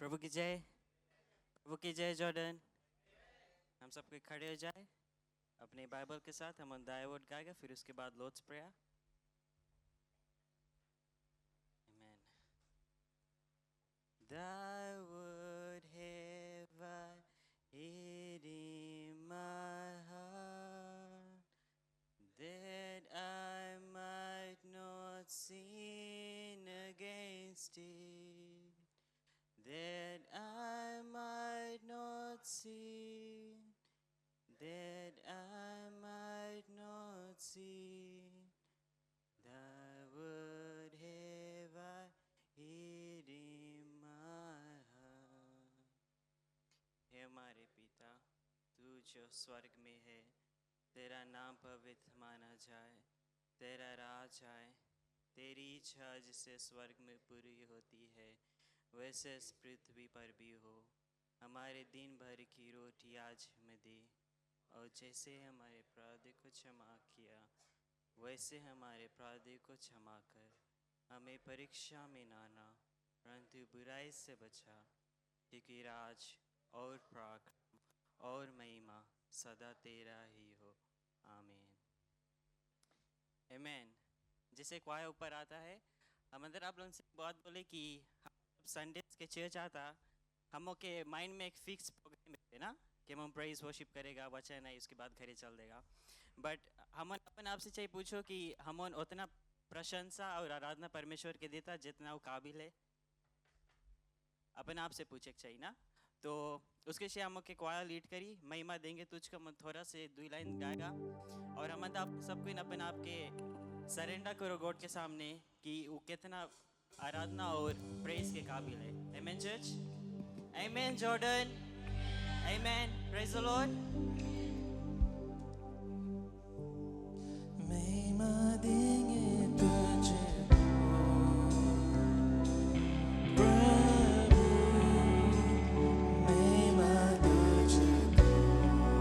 प्रभु की जय। प्रभु की जय। जॉर्डन, हम सब कोई खड़े हो जाए अपने बाइबल के साथ। हम दाया वर्ड गाएगा, फिर उसके बाद Lord's prayer. Amen. Thy word have I hid in my heart, that I might not sin against it, that I might not sin, that I might not sin. Thy word have I hid in my heart. हे हमारे पिता, तू जो स्वर्ग में है, तेरा नाम पवित्र माना जाए, तेरा राज आए, तेरी इच्छा जिसे स्वर्ग में पूरी होती है वैसे इस पृथ्वी पर भी हो। हमारे दिन भर की रोटी आज हमें दे, और जैसे हमारे अपराधी को क्षमा किया वैसे हमारे अपराधी को क्षमा कर। हमें परीक्षा में ना आना, परंतु बुराई से बचा, क्योंकि राज और पराक्रम और महिमा सदा तेरा ही हो। आमीन। आमीन। जैसे क्वायर ऊपर आता है, हम अंदर आप लोगों से बात बोले कि संडे के चर्च आता, हम के माइंड में एक फिक्स प्रोग्राम है ना कि हम प्रेज वर्शिप करेगा, वचन है, उसके बाद घरे चल देगा। बट हम अपन आपसे चाहिए पूछो कि हम उतना प्रशंसा और आराधना परमेश्वर के देता जितना वो काबिल है। अपन आपसे पूछे चाहिए ना, तो उसके लिए हम के क्वायर लीड करी महिमा देंगे तुझको। हम थोड़ा से 2 लाइन गाएगा और हम आप सबको अपन आपके सरेंडर करो गॉड के सामने कि वो कितना आराधना और प्रेज के काबिल है। Amen church, amen Jordan, amen, praise the Lord. महिमा देंगे तुझको प्रभु, महिमा तुझको प्रभु,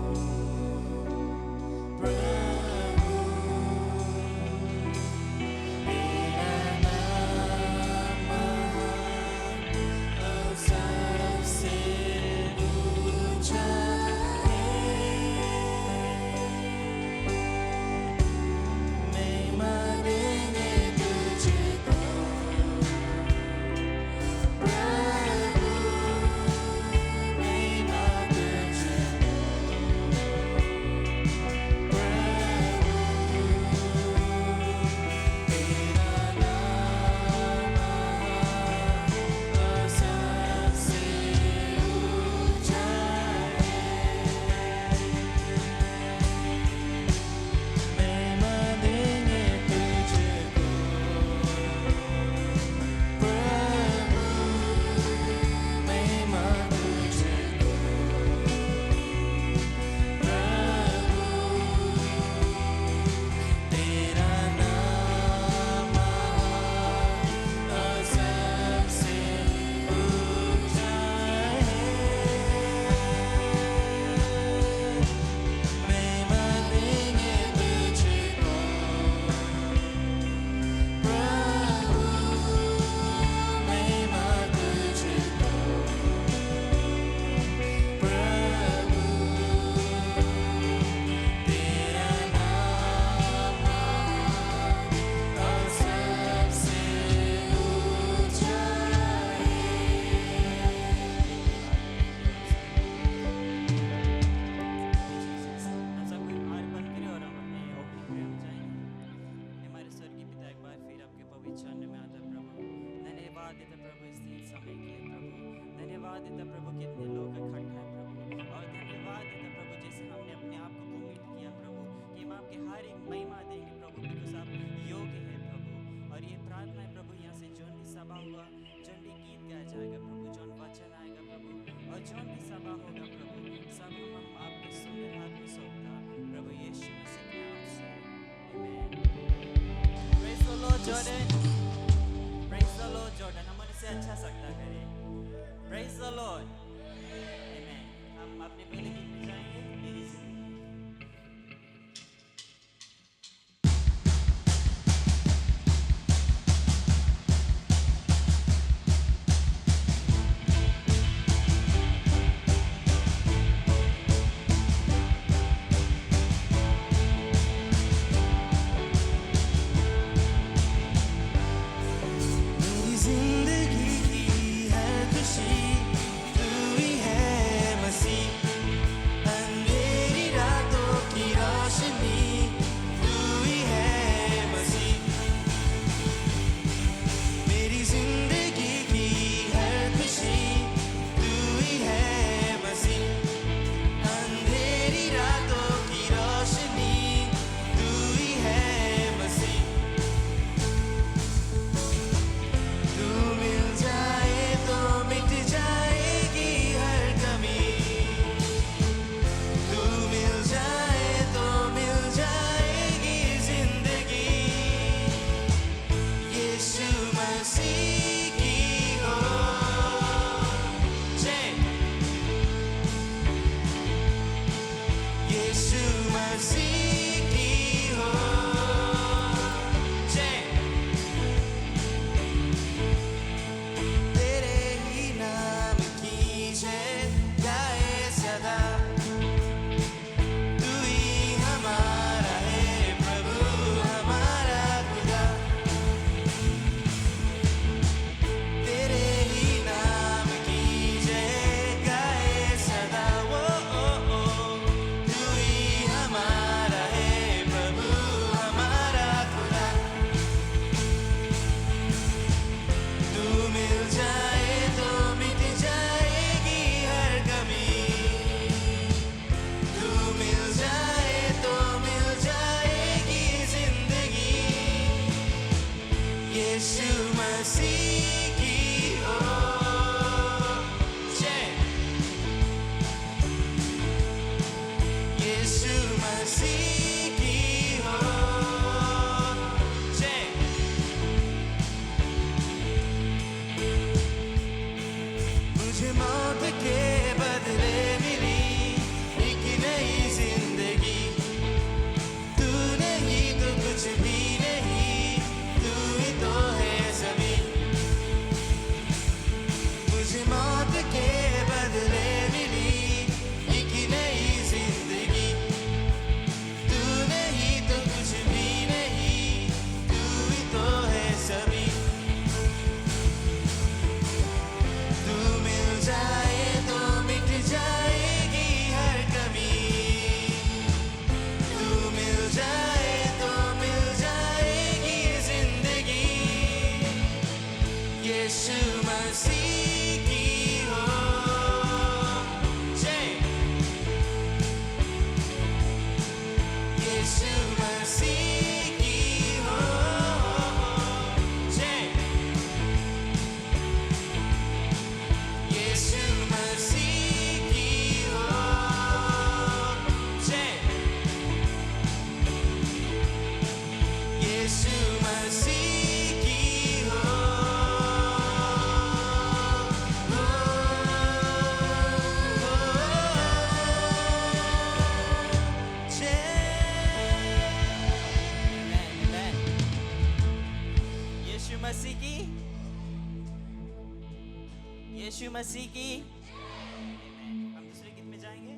तेरा नाम महान और सबसे ऊंचा है। महिमा देंगे तुझको प्रभु, महिमा तुझको प्रभु, तेरा नाम महान और सबसे ऊंचा है। महिमा देंगे तुझको प्रभु, महिमा तुझको प्रभु, तेरा नाम महान और सबसे ऊंचा है। महिमा देंगे तुझको प्रभु, महिमा तुझको प्रभु, तेरा नाम महान और सबसे ऊंचा है। हम सब कोई आँख बंद करें और हम अपने ओपनिंग प्रेयर में जाएंगे। हमारे स्वर्गीय पिता, एक बार फिर आपके पवित्र चरण में आता प्रभु, धन्यवाद देता प्रभु इस दिन समय के लिए प्रभु, धन्यवाद देता प्रभु कि इतने लोग इकट्ठा है प्रभु, और धन्यवाद देता प्रभु जैसे हमने अपने आप को कमिट किया प्रभु कि हम आपके हर एक महिमा देंगे प्रभु, बिकॉज आप योग्य है प्रभु। और ये प्रार्थना है प्रभु, यहाँ से जोन भी सभा हुआ, जोन भी गीत गाया जाएगा प्रभु, जोन वचन आएगा प्रभु, और जोन भी सभा होगा प्रभु, सब हम आपके सुंदर हाथ में सौंपता प्रभु यीशु मसीह के नाम से। Amen. Praise the Lord Jordan, praise the Lord Jordan, हम इससे अच्छा सकता करें। Praise the Lord. आमेन। हम अपने पहले गीत में जाएंगे, मेरी जिंदगी। यीशु मसीह की। हम दूसरे गीत में जाएंगे।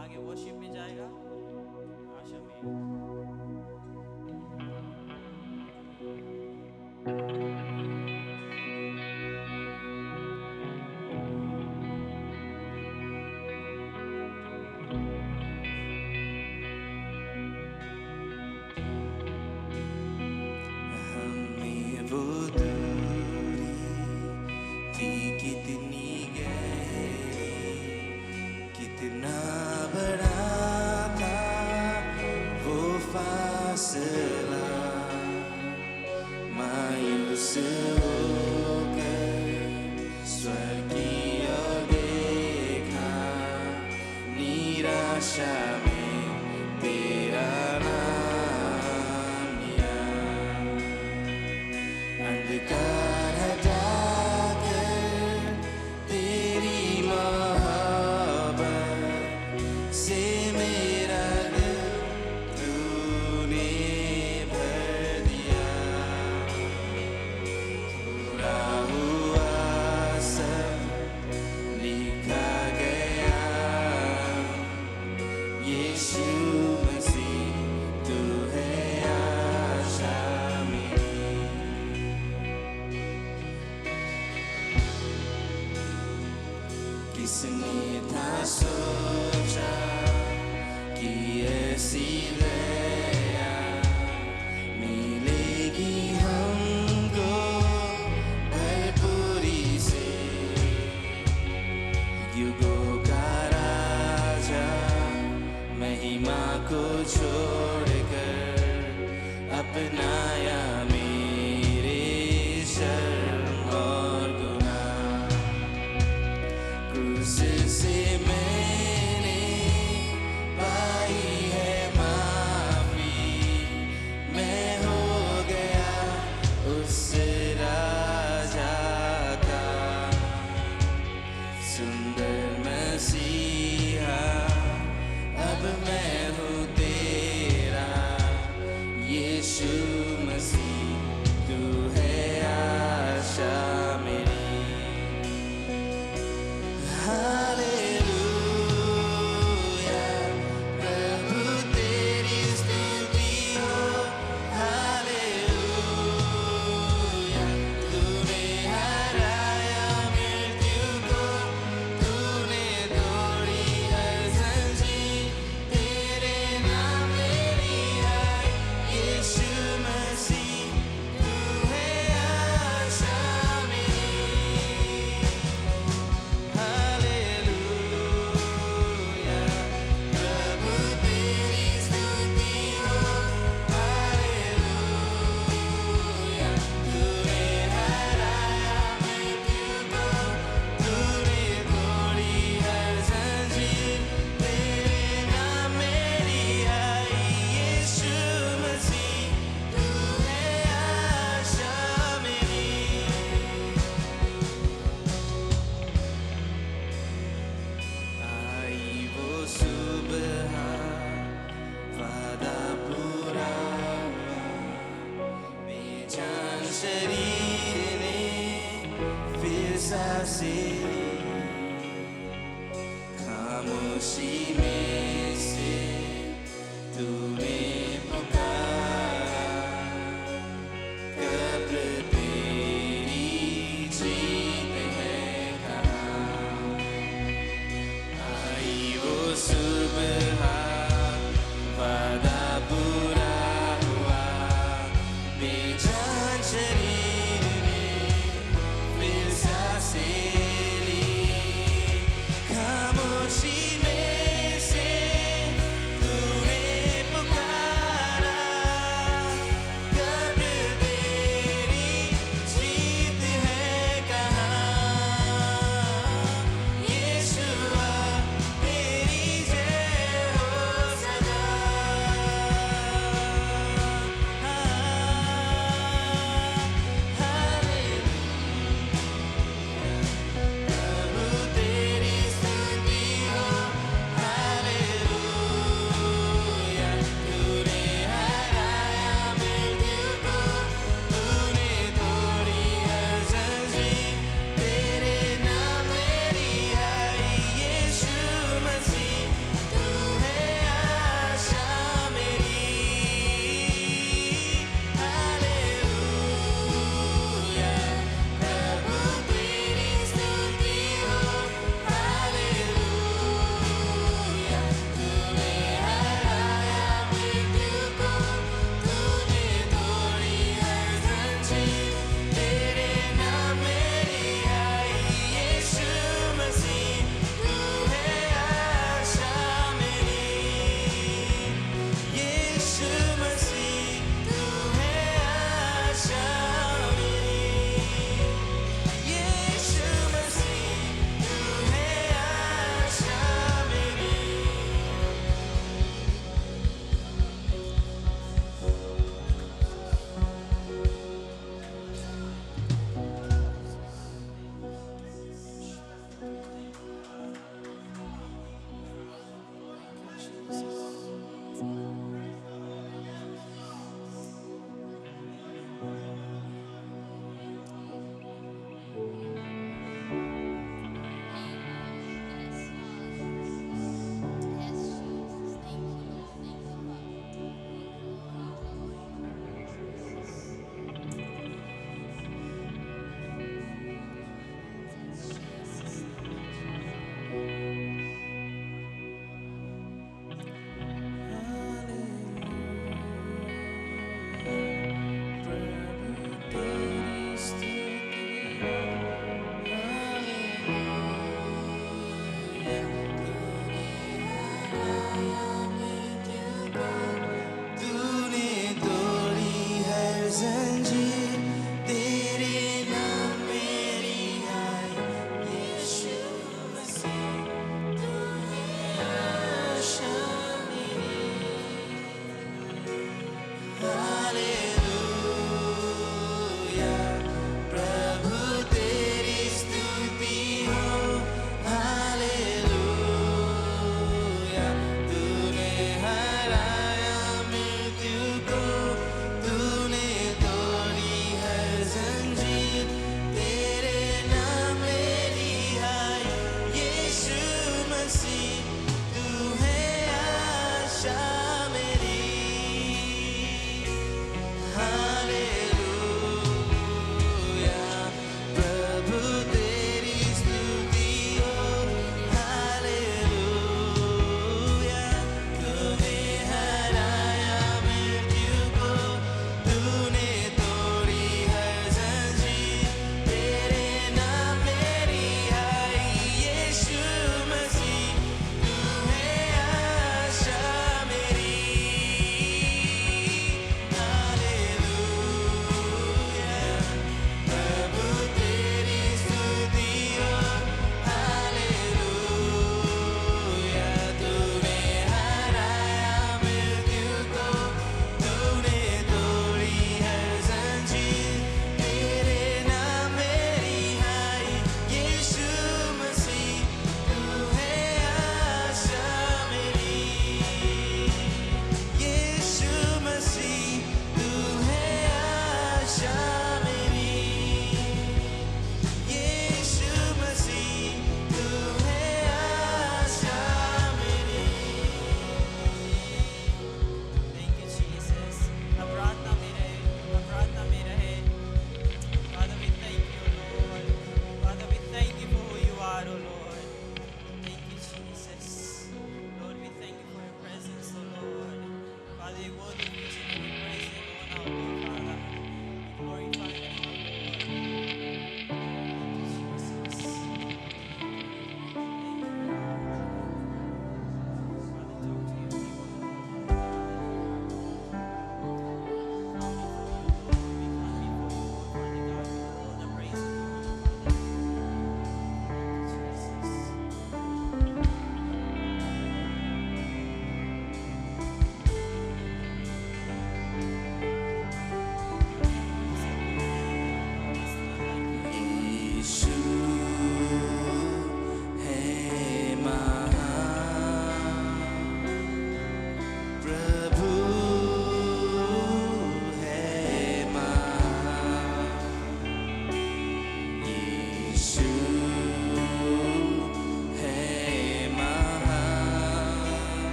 आगे वर्शिप में जाएगा आशा में। से मेरा सोचा कि ऐसी दया मिलेगी हमको भरपूरी से। युगों का राजा महिमा को छोड़कर अपनाया मेरे शर्म और गुनाह। क्रूस से मैंने पाई है माफी, मैं हो गया उस राजा का सुंदर मसीहा। अब मैं हूँ तेरा यीशु मसीह, तू है आशा मेरी। हालेलुया, प्रभु तेरी स्तुति हो। हालेलुया, तूने हराया मृत्यु को, तूने तोड़ी हर जंजीर, तेरे नाम मेरी है यीशु मसीह, तू है आशा मेरी। हालेलुया, प्रभु तेरी स्तुति हो। हालेलुया, तूने हराया मृत्यु को, तूने तोड़ी हर जंजीर, तेरे नाम मेरी है यीशु मसीह, तू है आशा मेरी। आई वो सुबह, वादा पूरा हुआ, बेजान शरीर ने फिर सांसें ली। खामोशी में से तूने पुकारा, कब्र तेरी जीत है कहाँ। आई वो सुबह, वादा पूरा हुआ, बेजान शरीर ने फिर सांसें ली। खामोशी में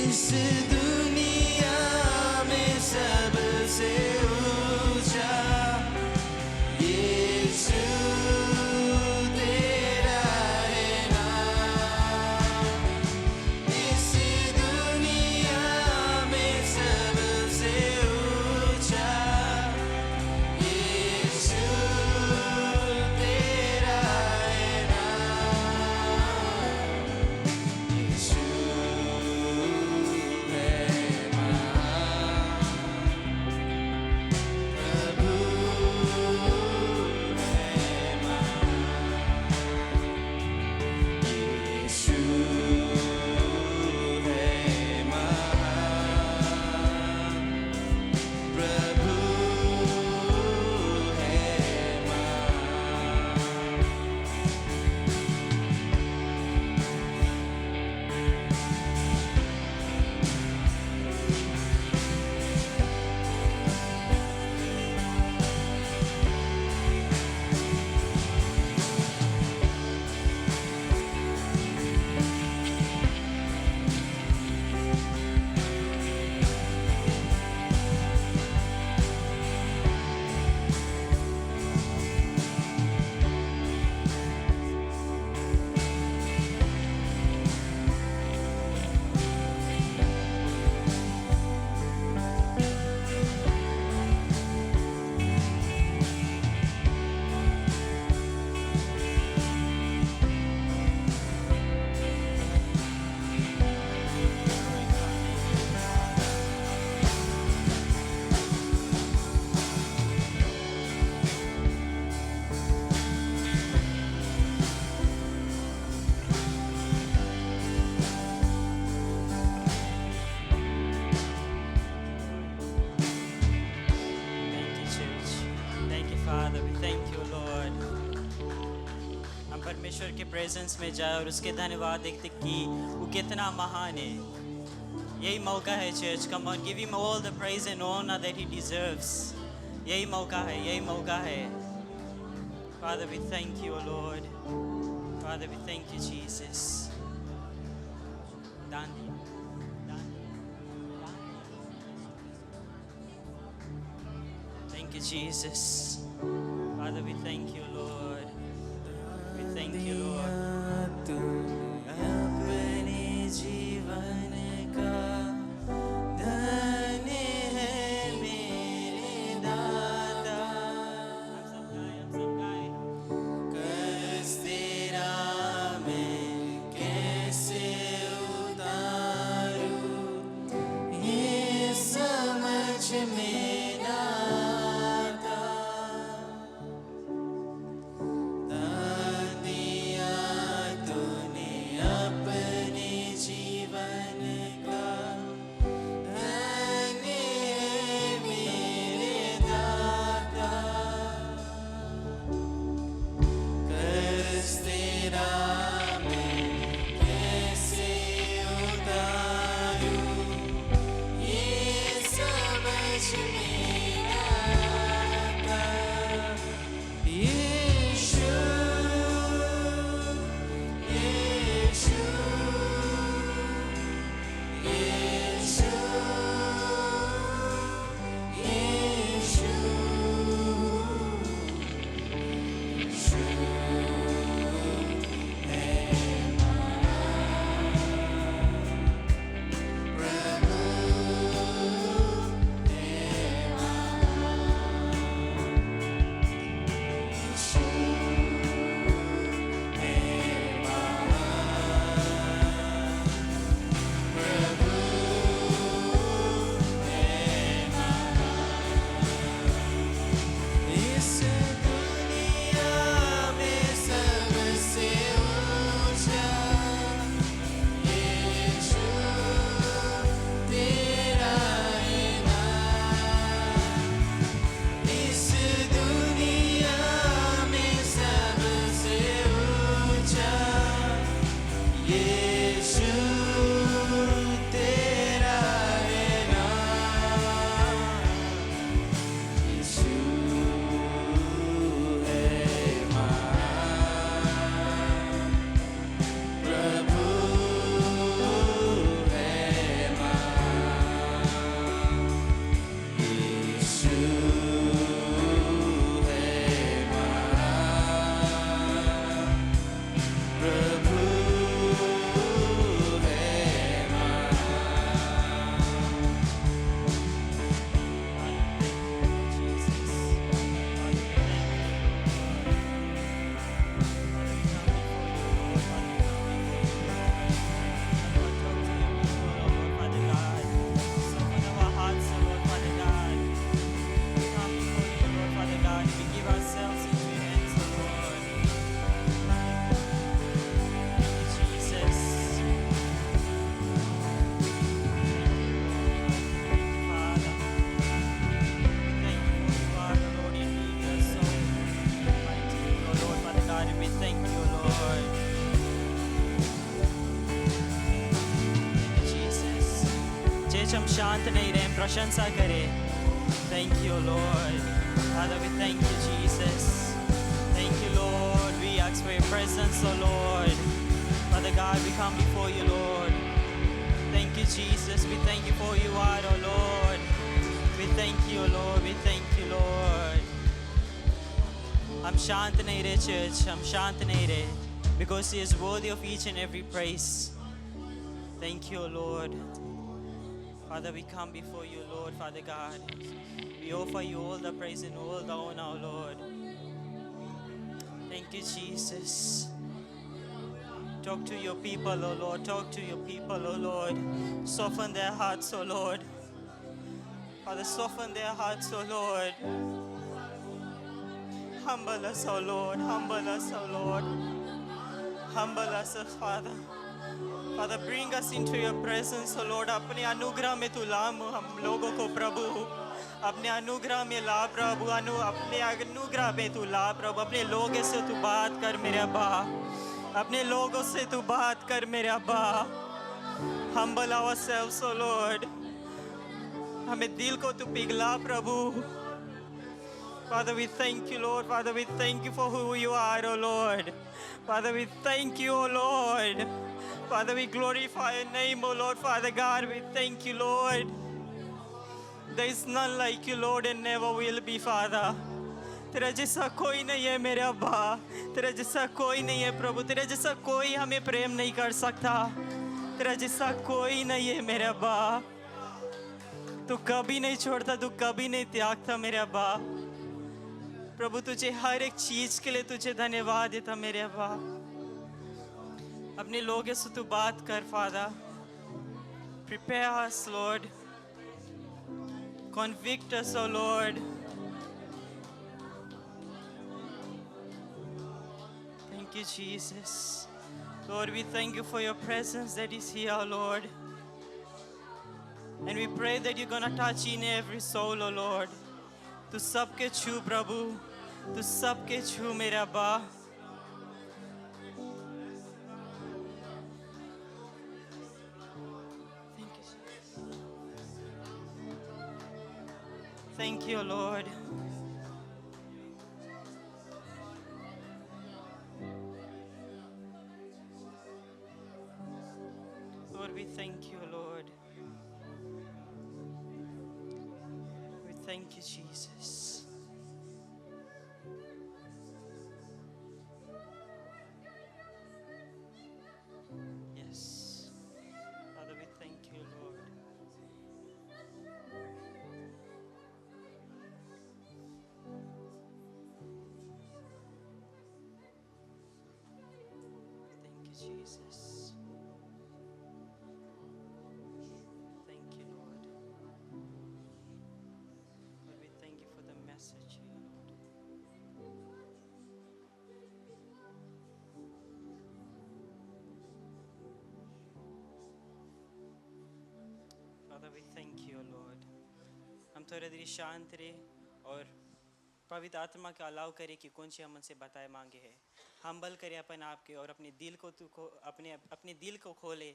इस दुनिया में सबसे ऊंचा यीशु तेरा है नाम। इस दुनिया में सबसे ऊंचा यीशु तेरा है नाम। यीशु है Father, we thank you, Lord. हम परमेश्वर के प्रेजेंस में जाए और उसके धन्यवाद देखते कि वो कितना महान है। यही मौका है church, come on, give him all the praise and honor that he deserves. यही मौका है, यही मौका है। Father, we thank you, Lord. Father, we thank you, Jesus. दान दिया, दान दिया, दान दिया। Thank you, Jesus. Father, we thank you, Lord. We thank you, Lord. अपने जीवन का धन है मेरे दाता। हम सब गाए। कर्ज तेरा मैं कैसे उतारूं, ये समझ में ना आता। दान दिया तूने चर्च हम शांत नहीं रहे, प्रशंसा करें. Thank you, Lord. Father, we thank you, Jesus. Thank you, Lord. We ask for your presence, oh Lord. Father God, we come before you, Lord. Thank you, Jesus. We thank you for who you are, oh Lord. We thank you, Lord. We thank you, Lord. हम शांत नहीं रहे, church. हम शांत नहीं रहे. Because he is worthy of each and every praise. Thank you, Lord. Father, we come before you, Lord, Father God. We offer you all the praise and all the honor, Lord. Thank you, Jesus. Talk to your people, oh Lord. Talk to your people, oh Lord. Soften their hearts, oh Lord. Father, soften their hearts, oh Lord. Humble us, oh Lord. Humble us, oh Lord. Humble us, oh Father. Father, bring us into your presence, oh Lord. अपने अनुग्रह में तू ला हम लोगों को प्रभु. अपने अनुग्रह में ला प्रभु. अपने अनुग्रह में तू ला प्रभु. अपने लोगों से तू बात कर मेरे अब्बा. अपने लोगों से तू बात कर मेरे अब्बा. Humble ourselves, oh Lord. हमें दिल को तू पिघला प्रभु. Father, we thank you, Lord. Father, we thank you for who you are, oh Lord. Father, we thank you, oh Lord. Father, we glorify your name, oh Lord. Father God, we thank you, Lord. There is none like you, Lord, and never will be, Father. तेरा जैसा कोई नहीं है मेरे अब्बा. तेरा जैसा कोई नहीं है प्रभु. तेरा जैसा कोई हमें प्रेम नहीं कर सकता. तेरा जैसा कोई नहीं है मेरे अब्बा. तू कभी नहीं छोड़ता, तू कभी नहीं त्यागता मेरे अब्बा. प्रभु तुझे हर एक चीज के लिए तुझे धन्यवाद देता मेरे अब्बा. अपने लोगों से तू बात कर, Father. Prepare us, Lord. Convict us, oh Lord. Thank you, Jesus. Lord, we thank you for your presence that is here, oh Lord. And we pray that you're going to touch in every soul, oh Lord. तू सबके छू प्रभु. तू सबके छू मेरे अब्बा. Thank you, Lord. Lord, we thank you, Lord. We thank you, Jesus. Yes. Father, we thank you, Lord. Thank you, Jesus. Thank you, Lord. Lord, we thank you for the message here, Lord. Father, we thank you, Lord. हम थोड़ी देर शांत रहे और पवित्र आत्मा का अलाव करे कि कौन सी हम उनसे बताए मांगे है. हम्बल करे अपन आपके और अपने दिल को अपने दिल को खोले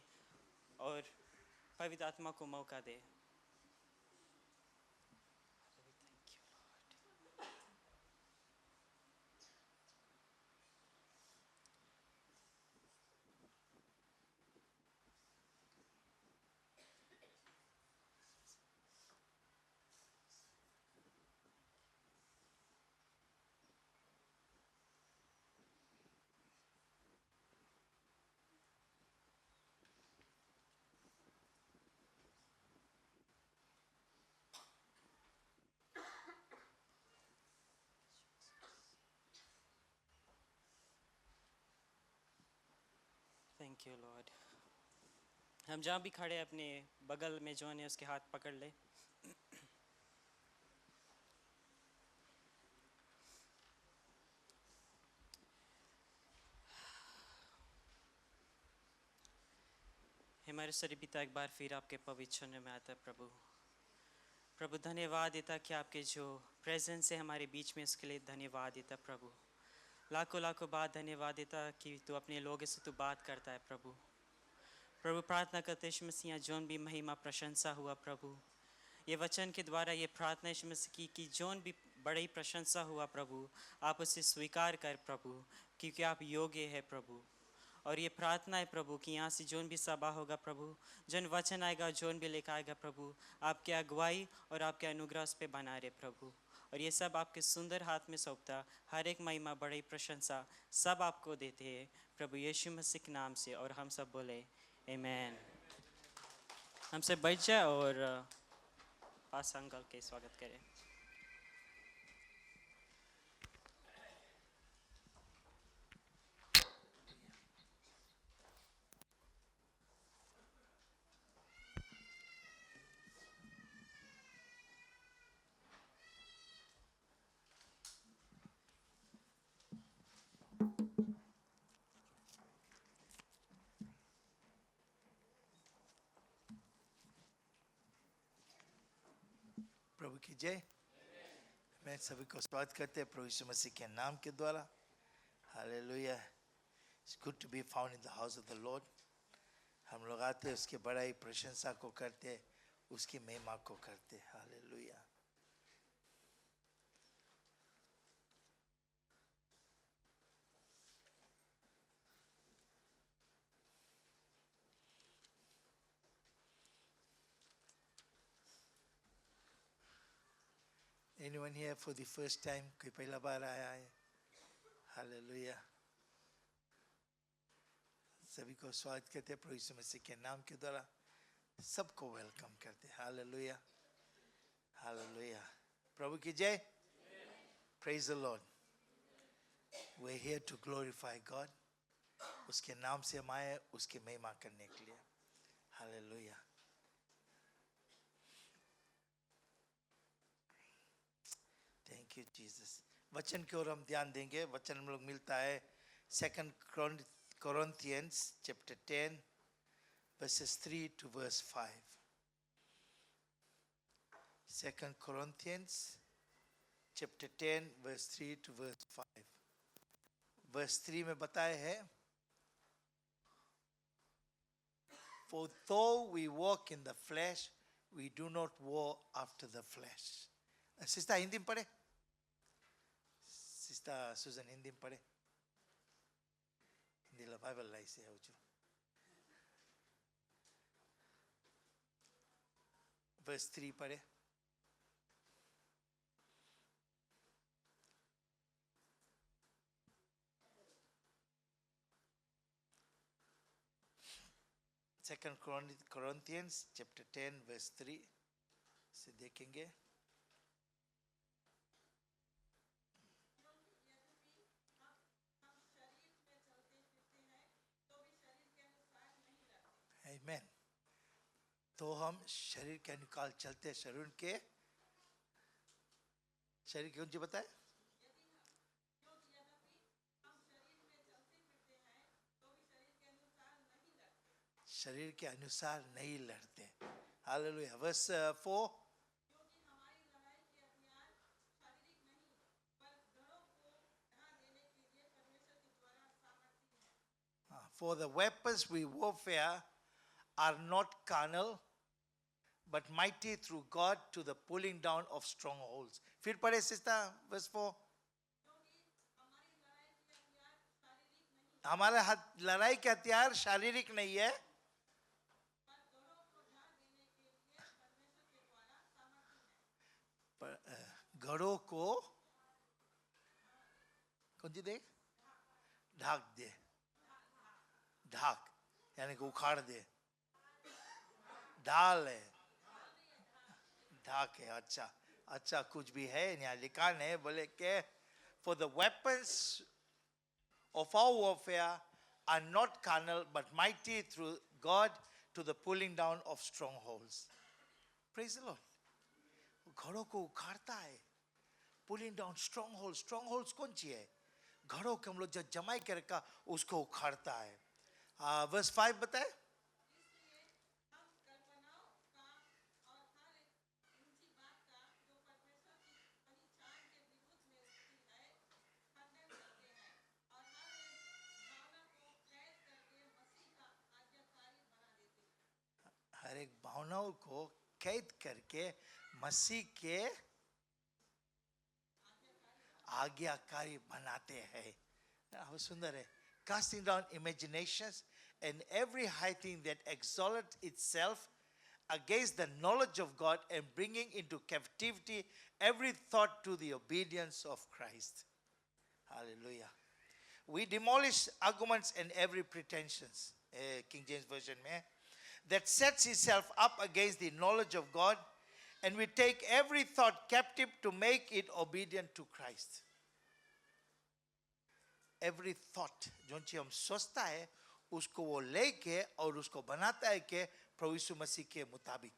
और पवित्र आत्मा को मौका दे. Thank you Lord. हम जहाँ भी खड़े अपने बगल में जो है उसके हाथ पकड़ ले. हमारे सरी पिता, एक बार फिर आपके पवित्र में आता है प्रभु. प्रभु धन्यवाद देता कि आपके जो प्रेजेंस है हमारे बीच में, उसके लिए धन्यवाद देता प्रभु. लाखों लाखों बात धन्यवाद देता कि तू अपने लोगों से तू बात करता है प्रभु. प्रभु प्रार्थना करते यीशु मसीह जोन भी महिमा प्रशंसा हुआ प्रभु, ये वचन के द्वारा ये प्रार्थना यीशु मसीह की कि जोन भी बड़ी प्रशंसा हुआ प्रभु, आप उसे स्वीकार कर प्रभु, क्योंकि आप योग्य है प्रभु। और ये प्रार्थना है प्रभु कि यहाँ से जोन भी सभा होगा प्रभु, जोन वचन आएगा, जोन भी लेकर आएगा प्रभु, आपके अगुवाई और आपके अनुग्रह उस पर बना रहे प्रभु। और ये सब आपके सुंदर हाथ में सौंपता, हर एक महिमा बड़ी प्रशंसा सब आपको देते हैं प्रभु यीशु मसीह के नाम से। और हम सब बोले आमीन। हम सब बैठ जाए और पास अंकल के स्वागत करें। प्रभु की जय। मैं सभी को स्वागत करते हैं प्रभु यीशु मसीह के नाम के द्वारा। Hallelujah. It's good to be found in the house of the Lord. हम लोग आते हैं, उसके बड़ाई प्रशंसा को करते हैं, उसकी महिमा को करते हैं। Hallelujah. Anyone here for the first time? कोई पहला बार आया है? हालेलुया। सभी को स्वागत करते हैं प्रभु यीशु मसीह के नाम के द्वारा। सबको वेलकम करते हैं। Hallelujah, hallelujah. प्रभु की जय। Praise the Lord. We're here to glorify God. उसके नाम से हम आए उसकी महिमा करने के लिए। हालेलुया। Thank you Jesus. वचन की ओर हम ध्यान देंगे। वचन हम लोग मिलता है 2 Corinthians chapter 10 verses 3 to verse 5. 2 Corinthians chapter 10 verse 3 to verse 5. verse 3 में बताया है, For though we walk in the flesh, we do not war after the flesh. Sister Hindi में पढ़े। सिस्टर सुजन हिंदी में पढ़े। हिंदी ला बाइबल लाई से हो जो। verse 3 पढ़े। Second Corinthians chapter 10 verse 3 से देखेंगे। Amen. तो हम शरीर के अनुसार चलते, शरीर के कौन जी बताए? शरीर के अनुसार नहीं लड़ते। Hallelujah. verse 4 For the weapons we warfare are not carnal but mighty through God to the pulling down of strongholds. फिर पढ़े सिस्टर verse 4। हमारे लड़ाई के हथियार शारीरिक नहीं है, घड़ों को कौन सी दे? ढाक दे। ढाक यानी कि उखाड़ दे। ढाल है, ढाक है। अच्छा अच्छा, कुछ भी है यहाँ लिखा है। बोले के For the weapons of our warfare are not carnal but mighty through God to the pulling down of strongholds. Praise the Lord. घड़ों को उखाड़ता है। Pulling down strongholds. Strongholds कौन सी है? घड़ों के हम लोग जो जमाई के रखा उसको उखाड़ता है। verse 5 बताए। आत्मिक भावनाओं को कैद करके मसीह के आज्ञाकारी बनाते हैं। बहुत सुंदर है। Casting down imaginations and every high thing that exalts itself against the knowledge of God, and bringing into captivity every thought to the obedience of Christ. Hallelujah. We demolish arguments and every pretensions, King James Version में, that sets itself up against the knowledge of God, and we take every thought captive to make it obedient to Christ. Every thought, जो चीज हम सोचता है उसको वो लेके और उसको बनाता है कि प्रभु यीशु मसीह के मुताबिक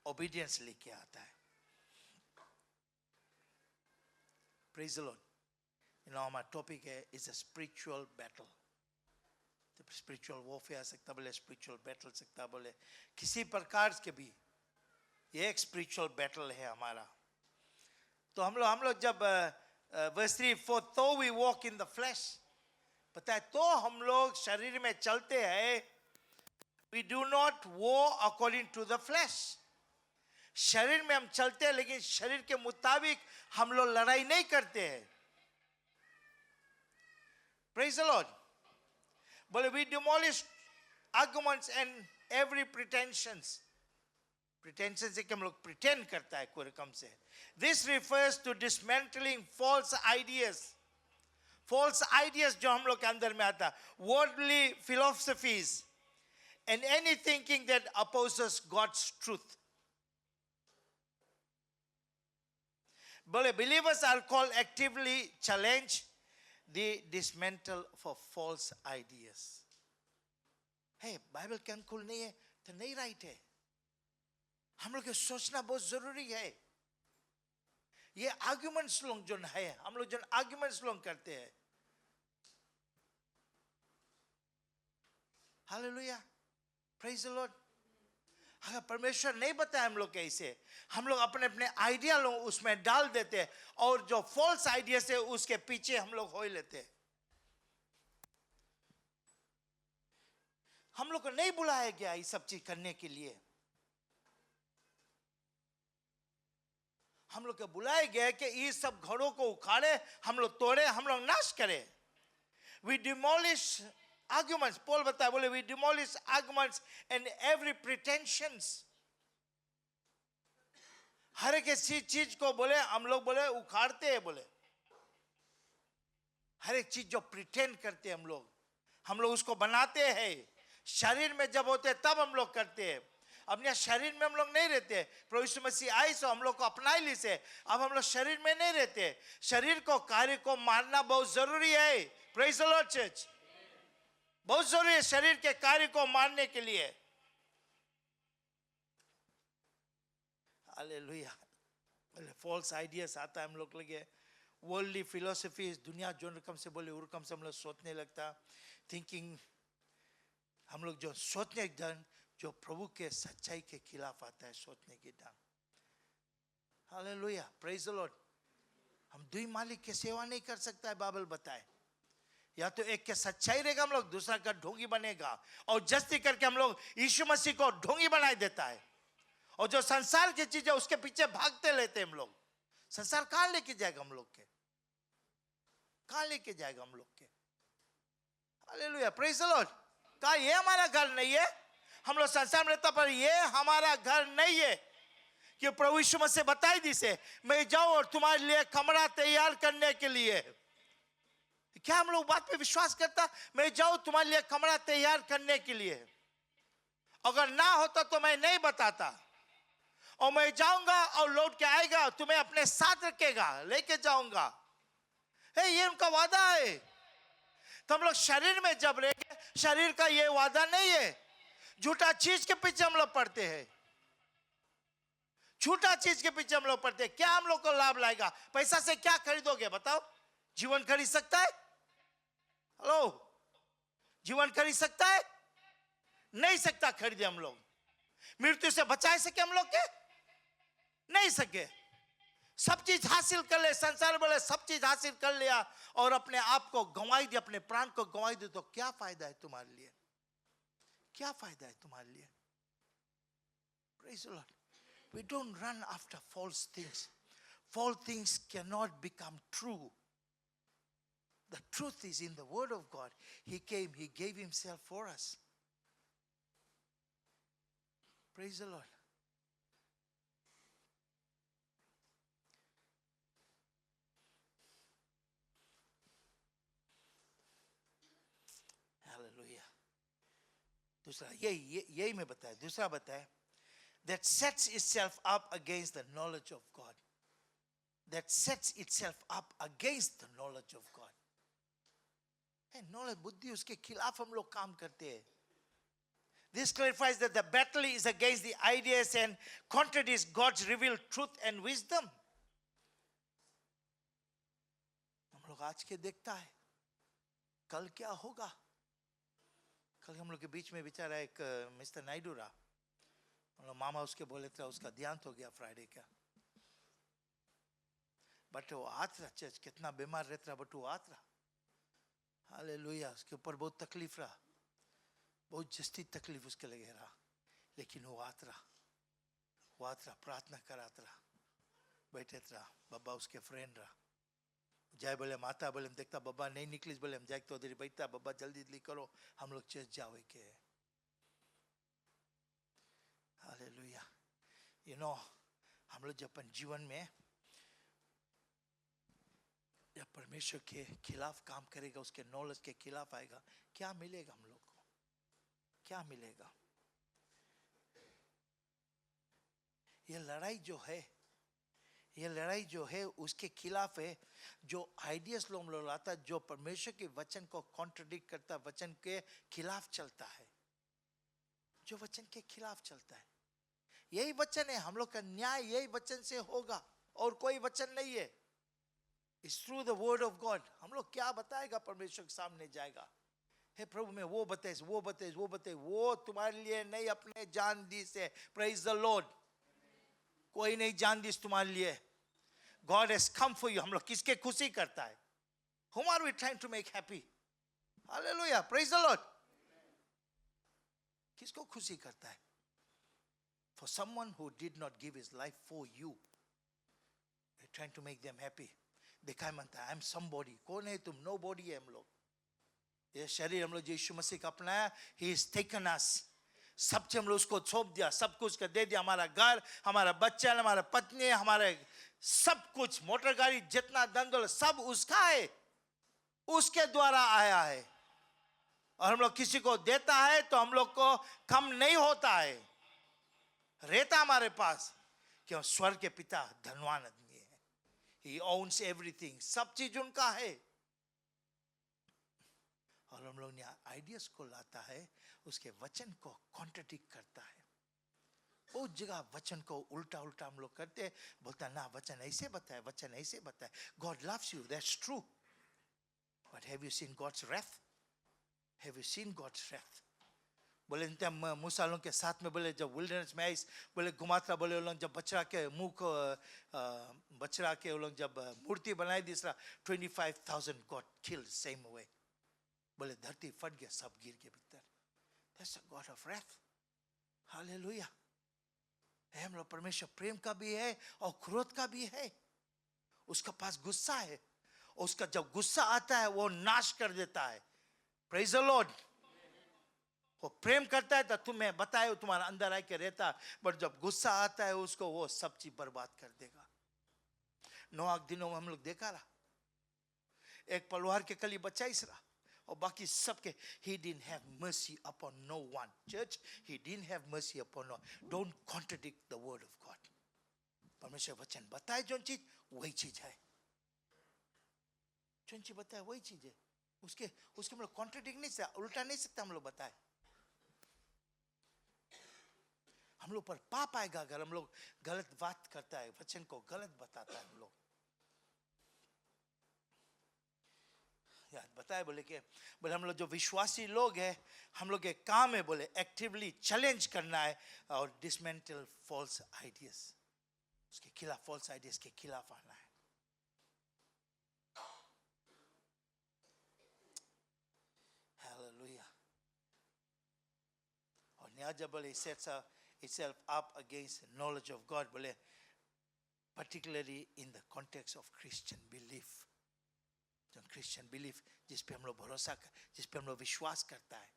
obedience लेके आता है. Praise the Lord. You know, हमारा topic is a spiritual battle. Spiritual warfare सकता बोले, spiritual battle सकता बोले, किसी प्रकार के भी ये एक spiritual battle है हमारा. तो हम लोग जब verse 3, for though we walk in the flesh, पता है तो हम लोग शरीर में चलते हैं, we do not war according to the flesh. शरीर में हम चलते हैं लेकिन शरीर के मुताबिक हम लोग लड़ाई नहीं करते हैं. Praise the Lord. बोले we demolish arguments and every pretensions. Pretension से कि हम लोग pretend करता है कोई रकम से. This refers to dismantling false ideas. False ideas जो हम लोग के अंदर में आता, worldly philosophies, and any thinking that opposes God's truth. बोले believers are called actively challenge the dismantle for false ideas. Hey, Bible के अनुकूल नहीं है तो नहीं right है. हम लोग को सोचना बहुत जरूरी है. ये arguments लोग जो है, हम लोग जो arguments लोग करते हैं. Hallelujah. Praise the Lord. अगर परमेश्वर नहीं बताया हम लोग कैसे, हम लोग अपने अपने आइडिया लोग उसमें डाल देते हैं और जो फॉल्स आइडिया से उसके पीछे हम लोग हो लेते हैं. हम लोग को नहीं बुलाया गया ये सब चीज करने के लिए. हम लोग को बुलाया गया कि ये सब घरों को उखाड़े, हम लोग तोड़े, हम लोग नाश करें. We demolish arguments. Paul बताया बोले we demolish arguments and every pretensions. हर एक ऐसी चीज को बोले हम लोग बोले उखाड़ते हैं बोले. हर एक चीज जो pretend करते हैं हम लोग उसको बनाते हैं. शरीर में जब होते हैं तब हम लोग करते हैं. अपने शरीर में हम लोग नहीं रहते. प्रभु यीशु मसीह आए सो हम लोग को अपना ली से अब हम लोग शरीर में नहीं रहते. शरीर को कार्य को मारना बहुत जरूरी है. Praise the Lord church. बहुत जरूरी है शरीर के कार्य को मारने के लिए. हालेलुया. फॉल्स आइडियाज आता है हम लोग लगे. वर्ल्डली फिलोसफीज, दुनिया जो रकम से बोले उस रकम से हम लोग सोचने लगता. थिंकिंग हम लोग जो सोचने ढंग जो प्रभु के सच्चाई के खिलाफ आता है सोचने की ढंग. हालेलुया. Praise the Lord. हम दुई मालिक की सेवा नहीं कर सकता है. बाइबल बताए या तो एक के सच्चाई रहेगा हम लोग, दूसरा का ढोंगी बनेगा और जस्ती करके हम लोग यीशु मसीह को ढोंगी बना देता है. और जो संसार की चीजें उसके पीछे भागते लेते हम लोग. संसार कहां लेके जाएगा हम लोग के, कहां लेके जाएगा हम लोग के. हालेलुया. Praise the Lord. कहा ये हमारा घर नहीं है. हम लोग संसार में रहता पर ये हमारा घर नहीं है. कि प्रभु यीशु मसीह बताई दी से मैं जाऊं और तुम्हारे लिए कमरा तैयार करने के लिए. क्या हम लोग बात पे विश्वास करता? मैं जाऊं तुम्हारे लिए कमरा तैयार करने के लिए. अगर ना होता तो मैं नहीं बताता. और मैं जाऊंगा और लौट के आएगा, तुम्हें अपने साथ रखेगा, लेके जाऊंगा. ये उनका वादा है. तो हम लोग शरीर में जब रहेंगे, शरीर का ये वादा नहीं है. झूठा चीज के पीछे हम लोग पड़ते हैं. झूठा चीज के पीछे हम लोग पड़ते हैं. क्या हम लोग को लाभ लाएगा? पैसा से क्या खरीदोगे बताओ? जीवन खरीद सकता है? हेलो, जीवन खरीद सकता है? नहीं सकता खरीदे हम लोग. मृत्यु से बचा सके हम लोग के? नहीं सके. सब चीज हासिल कर ले, संसार बोले सब चीज हासिल कर लिया और अपने आप को गंवाई दे, अपने प्राण को गंवाई दे, तो क्या फायदा है तुम्हारे लिए? क्या फायदा है तुम्हारे लिए? Praise the Lord. We don't run after false things. False things cannot become true. The truth is in the Word of God. He came, He gave Himself for us. Praise the Lord. Hallelujah. दूसरा यही मैं बताया. दूसरा बताया, that sets itself up against the knowledge of God. That sets itself up against the knowledge of God. Knowledge, बुद्धि, उसके खिलाफ हम लोग काम करते हैं. This clarifies that the battle is against the ideas and contradicts God's revealed truth and wisdom. हम लोग आज के देखता है, कल क्या होगा. कल हम लोग के बीच में बेचारा एक मिस्टर नायडू रहा. हम लोग मामा उसके बोले थे, उसका देहांत हो गया फ्राइडे का. बट वो आत रहा चर्च, कितना बीमार रहता रहा, बट वो आत रहा. हालेलुया. उसके ऊपर बहुत तकलीफ रहा, बहुत जस्ती तकलीफ उसके लगे रहा, लेकिन वो आत रहा, प्रार्थना करात रहा, बैठे रहा. बाबा उसके फ्रेंड रहा. जाए बोले माता, बोले हम देखता बाबा नहीं निकलीस, बोले हम जाए तो उधर बैठता, बाबा जल्दी जल्दी करो, हम लोग चर्च जाओ के. हालेलुया. यू नो, हम लोग जब अपन जीवन में जब परमेश्वर के खिलाफ काम करेगा, उसके नॉलेज के खिलाफ आएगा, क्या मिलेगा हम लोग को? क्या मिलेगा? ये लड़ाई जो है उसके खिलाफ है. जो आइडियाज लोग लाता है, जो परमेश्वर के वचन को कॉन्ट्रडिक्ट करता है, वचन के खिलाफ चलता है, जो वचन के खिलाफ चलता है. यही वचन है, हम लोग का न्याय यही वचन से होगा और कोई वचन नहीं है. It's through the word of God. हम लोग क्या बताएगा परमेश्वर के सामने जाएगा. हे प्रभु मैं वो बताए, वो तुम्हारे लिए नहीं, अपने जान दी से. Praise the Lord. कोई नहीं जान दी तुम्हारे लिए. God has come for you. हम लोग किसके खुशी करता है? Whom are we trying to make happy? Hallelujah. Praise the Lord. किसको खुशी करता है? For someone who did not give his life for you, we're trying to make them happy. देखा मनता है, I am somebody. कौन है तुम? Nobody है हम लोग. ये शरीर हम लोग यीशु मसीह का अपनाया. He has taken us. सब चीज हम लोग उसको सौंप दिया, सब कुछ का दे दिया. हमारा घर, हमारा बच्चा, हमारा पत्नी, हमारे सब कुछ, मोटर गाड़ी, जितना धन दौलत सब उसका है, उसके द्वारा आया है. और हम लोग किसी को देता है तो हम लोग को कम नहीं होता है, रहता हमारे पास. क्यों? स्वर्ग के पिता धनवान आदमी है. He owns everything. सब चीज उनका है. और हम लोग ने आइडियाज को लाता है, उसके वचन को कॉन्ट्रडिक्ट करता है. बहुत जगह वचन को उल्टा हम लोग करते हैं. बोलता ना वचन ऐसे बताए, वचन ऐसे बताए. God loves you, that's true. But have you seen God's wrath? Have you seen God's wrath? बोले मूसा लोगों के साथ में, बोले जब विल्डरनेस में आई, बोले घुमाता, बोले लोग जब बछड़ा के मुंह को बछड़ा के लोग जब मूर्ति बनाई दूसरा, 25,000 got killed same way. बोले धरती फट गया, सब गिर के भीतर. That's a God of wrath. Hallelujah. हम लोग परमेश्वर प्रेम का भी है और क्रोध का भी है. उसका पास गुस्सा है, उसका जब गुस्सा आता है वो नाश कर देता है. Praise the Lord. वो प्रेम करता है तो तुम्हें बताए तुम्हारा अंदर आके रहता, बट जब गुस्सा आता है उसको वो सब चीज बर्बाद कर देगा. नोआ के दिनों में हम लोग देखा रहा, एक पलवार के कली बच्चा इस रहा और बाकी सबके. He didn't have mercy upon no one. Church, he didn't have mercy upon no one. Don't contradict the word of God. परमेश्वर वचन बताए जो चीज वही चीज है, जो चीज बताए वही चीज है. उसके हम लोग कॉन्ट्रडिक्ट नहीं सकते, उल्टा नहीं सकते हम लोग बताए. हम लोग पर पाप आएगा अगर हम लोग गलत बात करता है, वचन को गलत बताता है. हम लोग याद बताए, बोले हम लोग जो विश्वासी लोग हैं, हम लोग एक काम है, बोले एक्टिवली चैलेंज करना है और डिसमेंटल फॉल्स आइडियाज, उसके खिलाफ, फॉल्स आइडियाज के खिलाफ आना है. हालेलुया. और न्याय जब बोले itself up against the knowledge of God. बोले particularly in the context of Christian belief. जो Christian belief जिस पे हम लोग भरोसा जिस पे हम लोग विश्वास करता है,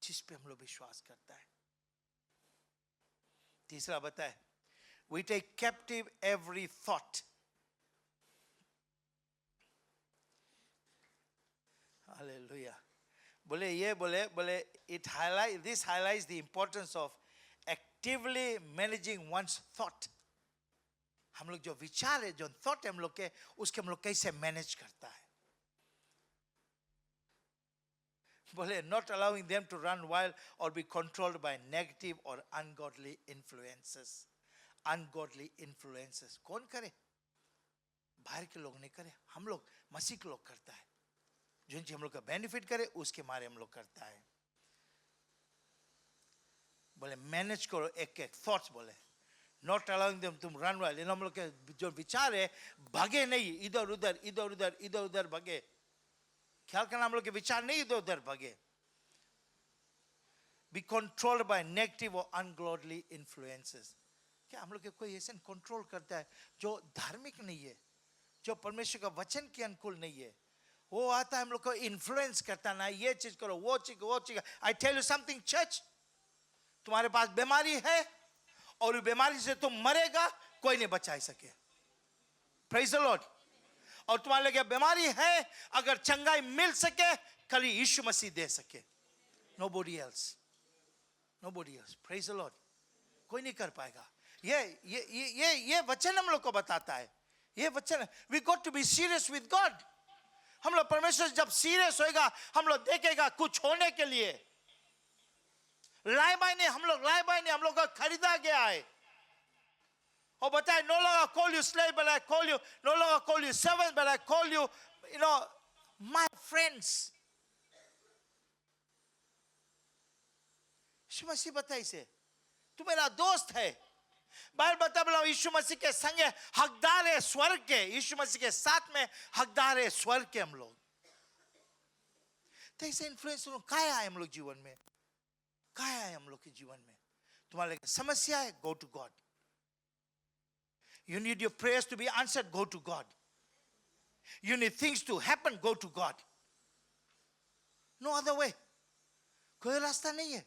जिस पे हम लोग विश्वास करता है. तीसरा बताए, we take captive every thought. Hallelujah. बोले this highlights the importance of actively managing one's thought. हम लोग जो विचार है, जो thought है हम लोग के, उसके हम लोग कैसे manage करता है. बोले not allowing them to run wild or be controlled by negative or ungodly influences. Ungodly influences कौन करे? बाहर के लोग नहीं करे, हम लोग मसीह के लोग करता है. जो हम लोग का बेनिफिट करे उसके मारे हम लोग करता है. बोले मैनेज करो एक एक थॉट्स. बोले नॉट अलाउइंग देम तुम रन वाइल्ड. हम लोग के जो विचार है भागे नहीं इधर उधर भागे. ख्याल करना, हम लोग के विचार नहीं इधर उधर भागे. बी कंट्रोल्ड बाय नेगेटिव और अनगॉडली इन्फ्लुएंसेस. क्या हम लोग के कोई ऐसे कंट्रोल करता है जो धार्मिक नहीं है, जो परमेश्वर का वचन के अनुकूल नहीं है? वो आता है हम लोग को इन्फ्लुएंस करता ना, ये चीज करो वो चीज. I tell you something church, तुम्हारे पास बीमारी है और बीमारी से तुम मरेगा, कोई नहीं बचा सके. Praise the Lord. और तुम्हारे लिए बीमारी है, अगर चंगाई मिल सके खाली यीशु मसीह दे सके. nobody else. Praise the Lord. कोई नहीं कर पाएगा. ये वचन हम लोग को बताता है. ये वचन, we got to be serious with God. हम लोग परमेश्वर जब सीरियस होएगा, हम लोग देखेगा कुछ होने के लिए. लाए बाय नहीं, हम लोग का खरीदा गया है. और बताए no longer call you slave but I call you, no longer call you servant but I call you, my friends. यीशु मसीह बताइए से तू मेरा दोस्त है. बाइबल बता बोला यीशु मसीह के संग हकदार है स्वर्ग के. यीशु मसीह के साथ में हकदार है स्वर्ग के हम लोग. तो ऐसे इन्फ्लुएंस कहाँ है हम लोग जीवन में? कहाँ है हम लोग के जीवन में? तुम्हारे समस्या है, go to God. You need your prayers to be answered, go to God. You need things to happen, go to God. No other way. कोई रास्ता नहीं है.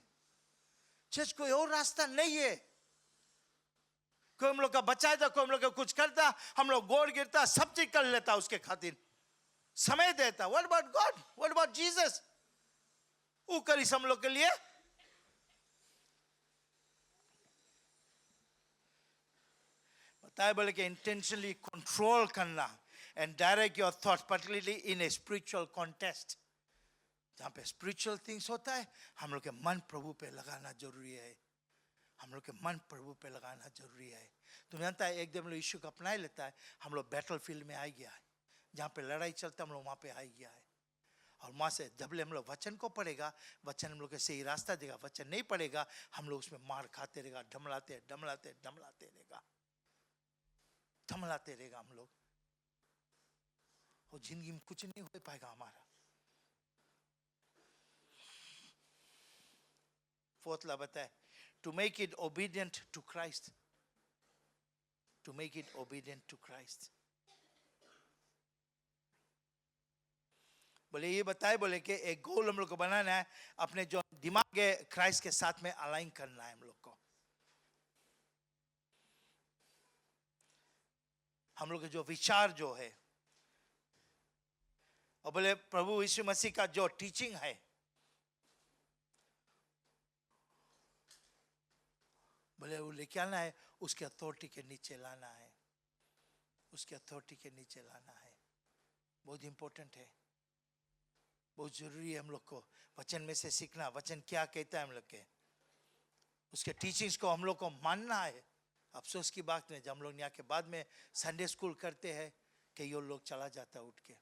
चर्च कोई और रास्ता नहीं है. कोई हम लोग का बचाता, कोई हम लोग का कुछ करता, हम लोग गोड़ गिरता, सब चीज कर लेता उसके खातिर, समय देता. What about God? What about Jesus? वो करी हम लोग के लिए. बताए बोले कि intentionally control करना and direct your thoughts, particularly in a spiritual context. जहाँ पे spiritual things होता है, हम लोग के मन प्रभु पे लगाना जरूरी है. हम लोग के मन प्रभु पे लगाना जरूरी है. तुम जानता है एक दिन हम लोग यीशु को अपना लेता है, हम लोग बैटल फील्ड में आ गया है. जहाँ पे लड़ाई चलता हम लोग वहाँ पे आ गया है. और वहाँ से जब हम लोग वचन को पढ़ेगा, वचन हम लोग के सही रास्ता देगा. वचन नहीं पढ़ेगा, हम लोग उसमें मार खाते रहेगा, डमलाते रहेगा हम लोग. और जिंदगी में कुछ नहीं हो पाएगा हमारा. फोर्थ ला बताए, to make it obedient to Christ. To make it obedient to Christ. बोले ये बताए बोले कि एक गोल हम लोग को बनाना है, अपने जो दिमाग है क्राइस्ट के साथ में अलाइन करना है हम लोग को. हम लोग के जो विचार जो है, और बोले प्रभु यीशु मसीह का जो टीचिंग है, बोले वो लेके आना है, उसके अथॉरिटी के नीचे लाना है. उसके अथॉरिटी के नीचे लाना है. बहुत इंपॉर्टेंट है, बहुत जरूरी है हम लोग को वचन में से सीखना. वचन क्या कहता है हम लोग के, उसके टीचिंग्स को हम लोग को मानना है. अफसोस की बात है, जब हम लोग यहाँ के बाद में संडे स्कूल करते हैं, कई और लोग चला जाता उठ के.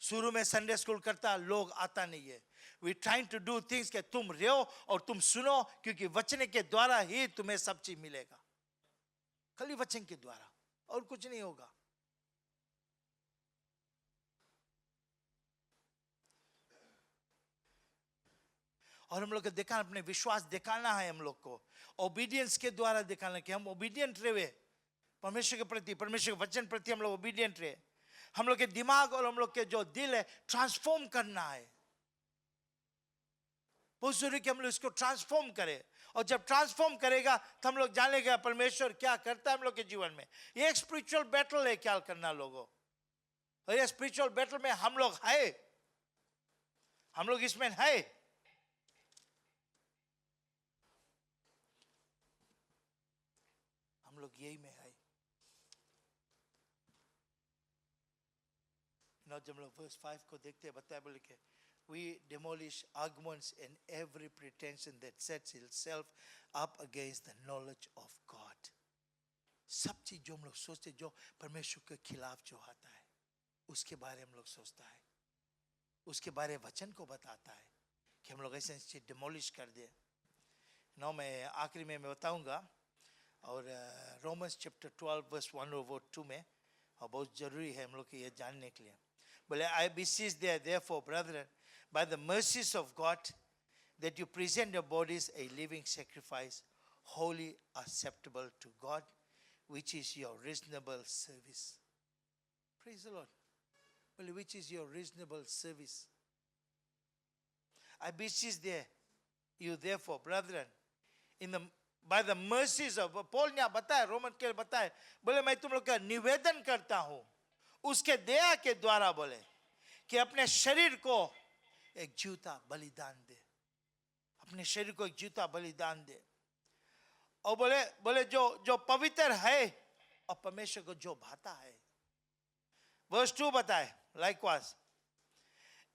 शुरू में संडे स्कूल करता, लोग आता नहीं है. We trying to do things के तुम रहो और तुम सुनो, क्योंकि वचन के द्वारा ही तुम्हें सब चीज मिलेगा. खाली वचन के द्वारा और कुछ नहीं होगा. और हम लोग को दिखाना, अपने विश्वास दिखाना है हम लोग को, ओबीडियंस के द्वारा दिखाना कि हम ओबीडियंट रहे परमेश्वर के प्रति, परमेश्वर के वचन प्रति हम लोग ओबीडियंट रहे। हम लोग के दिमाग और हम लोग के जो दिल है ट्रांसफॉर्म करना है। बहुत जरूरी कि हम लोग इसको ट्रांसफॉर्म करें, और जब ट्रांसफॉर्म करेगा तो हम लोग जानेगा परमेश्वर क्या करता है हम लोग के जीवन में। ये एक स्पिरिचुअल बैटल है क्या करना लोगों, और ये स्पिरिचुअल बैटल में हम लोग है, हम लोग इसमें है। हम लोग यही में है। जब हम लोग वर्स 5 को देखते हैं, बताया बोले कि we demolish arguments and every pretension that sets itself up against the knowledge of God. सब चीज जो हम लोग सोचते, जो परमेश्वर के खिलाफ जो आता है, उसके बारे में हम लोग सोचता है, उसके बारे वचन को बताता है कि हम लोग ऐसे चीज डिमोलिश कर दे। मैं आखिरी में मैं बताऊंगा, और रोमन्स चैप्टर 12 वर्स 1 और 2 में, और बहुत जरूरी है हम लोग के ये जानने के लिए। बोले, I beseech therefore, brethren, by the mercies of God, that you present your bodies a living sacrifice, holy, acceptable to God, which is your reasonable service. Praise the Lord. Well, which is your reasonable service? I beseech you therefore, brethren, by the mercies of Paul ने बताया, Roman के बताया, बोले मैं तुम लोग का निवेदन करता हूं उसके दया के द्वारा, बोले कि अपने शरीर को एक जीवता बलिदान दे, अपने शरीर को एक जीवता बलिदान दे, और बोले जो पवित्र है और परमेश्वर को जो भाता है। वर्स 2 बताए, likewise,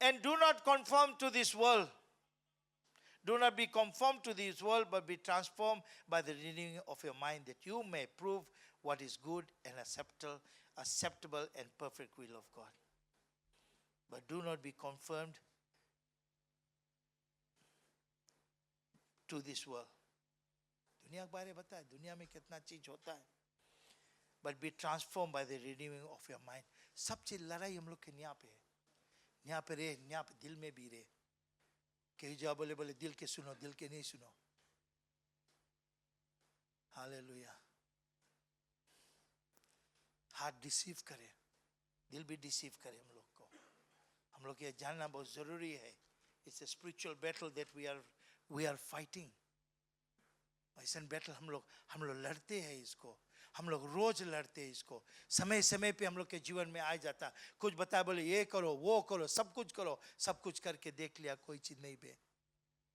and do not conform to this world, do not be conformed to this world, but be transformed by the renewing of your mind, that you may prove what is good and acceptable and perfect will of God. But do not be conformed to this world. दुनिया के बारे में बताए, दुनिया में कितना चीज होता है। But be transformed by the renewing of your mind. सब चीज लड़ाई हम लोग के यहाँ पे है, यहाँ पे रहे, यहाँ पे दिल में भी रहे। कई जगह बोले दिल के सुनो, दिल के नहीं सुनो। हालेलुया। हार्ट डिसीव करे, दिल भी डिसीव करे हम लोग को। हम लोग ये जानना बहुत जरूरी है। It's a spiritual battle that we are fighting. ऐसा बैटल हम लोग लड़ते हैं इसको, हम लोग रोज लड़ते हैं इसको। समय समय पे हम लोग के जीवन में आ जाता, कुछ बताया बोले ये करो वो करो, सब कुछ करो, सब कुछ करके देख लिया, कोई चीज नहीं बे।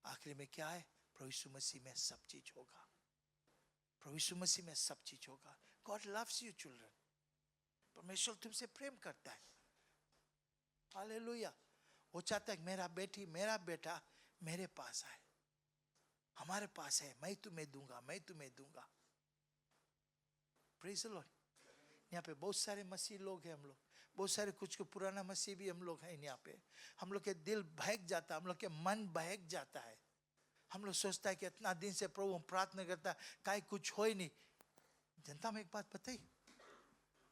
आखिरी में क्या है? प्रभु यीशु मसीह में सब चीज होगा, प्रभु यीशु मसीह में सब चीज होगा। God loves you children. परमेश्वर तुमसे प्रेम करता है। हालेलुया। वो चाहता है मेरा बेटी मेरा बेटा मेरे पास आए, हमारे पास है, मैं तुम्हें दूंगा, मैं तुम्हें दूंगा। Praise the Lord. यहाँ पे बहुत सारे मसीह लोग हैं, हम लोग बहुत सारे कुछ पुराना मसीह भी हम लोग हैं यहाँ पे। हम लोग के दिल बहक जाता है, हम लोग के मन बहक जाता है। हम लोग सोचता है कि इतना दिन से प्रभु प्रार्थना करता है, काहे कुछ हो ही नहीं। जनता में एक बात बताई,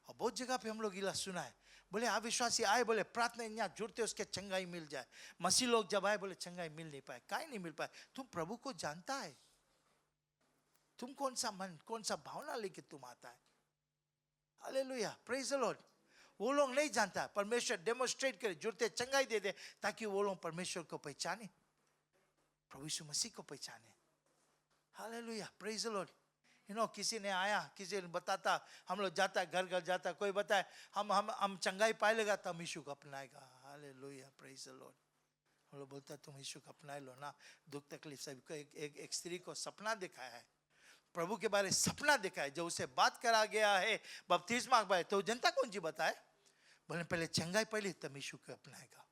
और बहुत जगह पे हम लोग इला सुना है, बोले अविश्वासी आए, बोले प्रार्थना यहाँ जुड़ते उसके चंगाई मिल जाए। मसीह लोग जब आए बोले चंगाई मिल नहीं पाए, काहे नहीं मिल पाए? तुम प्रभु को जानता है, तुम कौन सा मन कौन सा भावना लेके तुम आता है। Hallelujah, praise the Lord. वो लोग नहीं जानता, परमेश्वर डेमोस्ट्रेट करे, जुड़ते चंगाई दे दे, ताकि वो लोग परमेश्वर को पहचाने, प्रभु यीशु मसीह को पहचाने। Hallelujah, praise the Lord. किसी ने आया, किसी ने बताता, हम लोग जाता है घर घर जाता है, कोई बताए हम चंगाई पाए लेगा तो हम यीशु को अपनाएगा। Hallelujah, praise the Lord. हम लोग बोलता है तुम यीशु को अपना लो ना। दुख तकलीफ सब को एक स्त्री को सपना दिखाया है, प्रभु के बारे सपना दिखाया, जो उसे बात करा गया है बपतिस्मा के बारे, तो जनता कौन जी बताए? बोले पहले चंगाई पहले तब यीशु को अपनाएगा।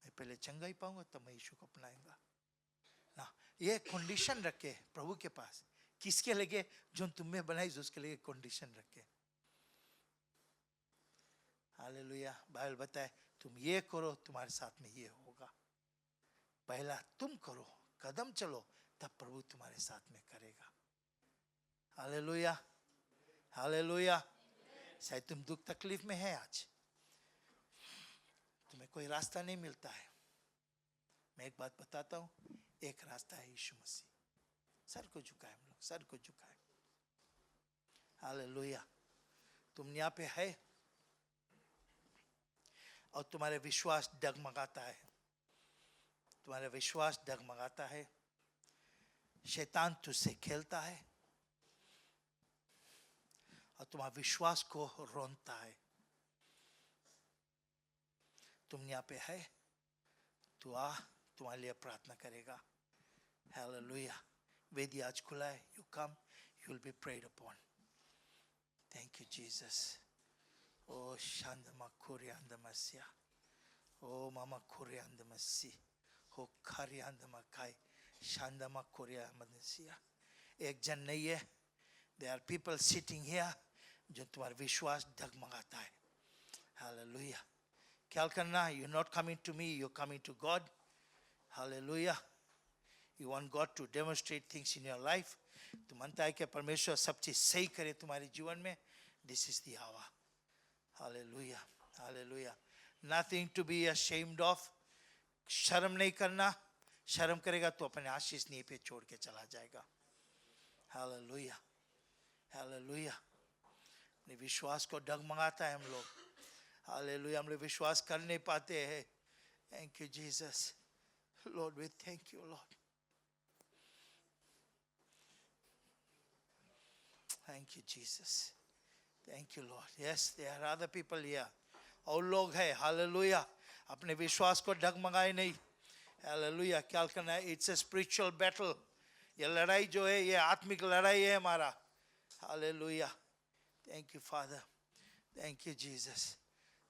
मैं पहले चंगाई पाऊंगा तब मैं यीशु को अपनाएगा ना। ये कंडीशन रखे प्रभु के पास, किसके लगे? जो तुम्हें बनाई उसके लिए कंडीशन रखे। हालेलुया। बाइबल बताए तुम ये करो तुम्हारे साथ में ये होगा। पहला तुम करो, कदम चलो, तब प्रभु तुम्हारे साथ में करेगा। Hallelujah, hallelujah. शायद तुम दुख तकलीफ में है, आज तुम्हें कोई रास्ता नहीं मिलता है, मैं एक बात बताता हूँ, एक रास्ता है यीशु मसीह। सर को झुकाए, हम लोग सर को झुकाए। हालेलुया। तुम यहाँ पे है और तुम्हारे विश्वास डगमगाता है, तुम्हारा विश्वास डगमगाता है, शैतान तुझसे खेलता है और तुम्हारे विश्वास को रोनता है। तुम यहाँ पे है तो आ, तुम्हारे लिए प्रार्थना करेगा। हालेलुया। वेदी आज खुला है, you come, you will be prayed upon. Thank you Jesus. ओ शांदमा कोरियांदमस्या, ओ मामा कोरियांदमसी, हो खारियांदमा काय शांदमा कोरियांदमसिया। एक जन नहीं है, there are people sitting here जो तुम्हारा विश्वास डगमगाता है। हालेलुया। क्या करना? You're not coming to me, you're coming to God. Hallelujah. You want God to demonstrate things in your life. तुम मानता है कि परमेश्वर सब चीज सही करे तुम्हारे जीवन में? This is the hour. Hallelujah. Hallelujah. Nothing to be ashamed of. शर्म नहीं करना। शर्म करेगा तो अपने आशीष नी पे छोड़ के चला जाएगा। Hallelujah. Hallelujah. अपने विश्वास को डगमगाता है हम लोग। Hallelujah. हम लोग विश्वास कर नहीं पाते हैं। Thank you Jesus. Lord, we thank you, Lord. Thank you Jesus. Thank you Lord. Yes, there are other people here. और लोग हैं, Hallelujah. अपने विश्वास को डगमगाए नहीं। Hallelujah. क्या करना है? It's a spiritual battle. ये लड़ाई जो है, ये आत्मिक लड़ाई है हमारा। Hallelujah. Thank you Father. Thank you Jesus.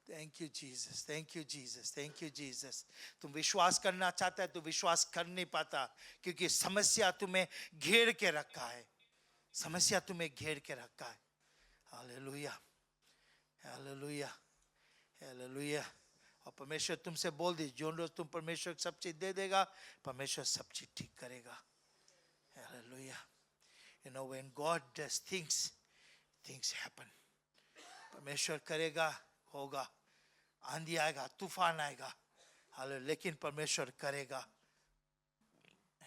Thank you Jesus. Thank you Jesus. Thank you Jesus. तुम विश्वास करना चाहता है तो विश्वास कर नहीं पाता क्योंकि समस्या तुम्हें घेर के रखा है। समस्या तुम्हें घेर के रखा है। Hallelujah, hallelujah, hallelujah. और परमेश्वर तुमसे बोल दी, जो रोज तुम परमेश्वर सब चीज दे देगा, परमेश्वर सब चीज ठीक करेगा। Hallelujah. You know when God does things, things happen. परमेश्वर करेगा, होगा। आंधी आएगा, तूफान आएगा, हालेलुया, लेकिन परमेश्वर करेगा।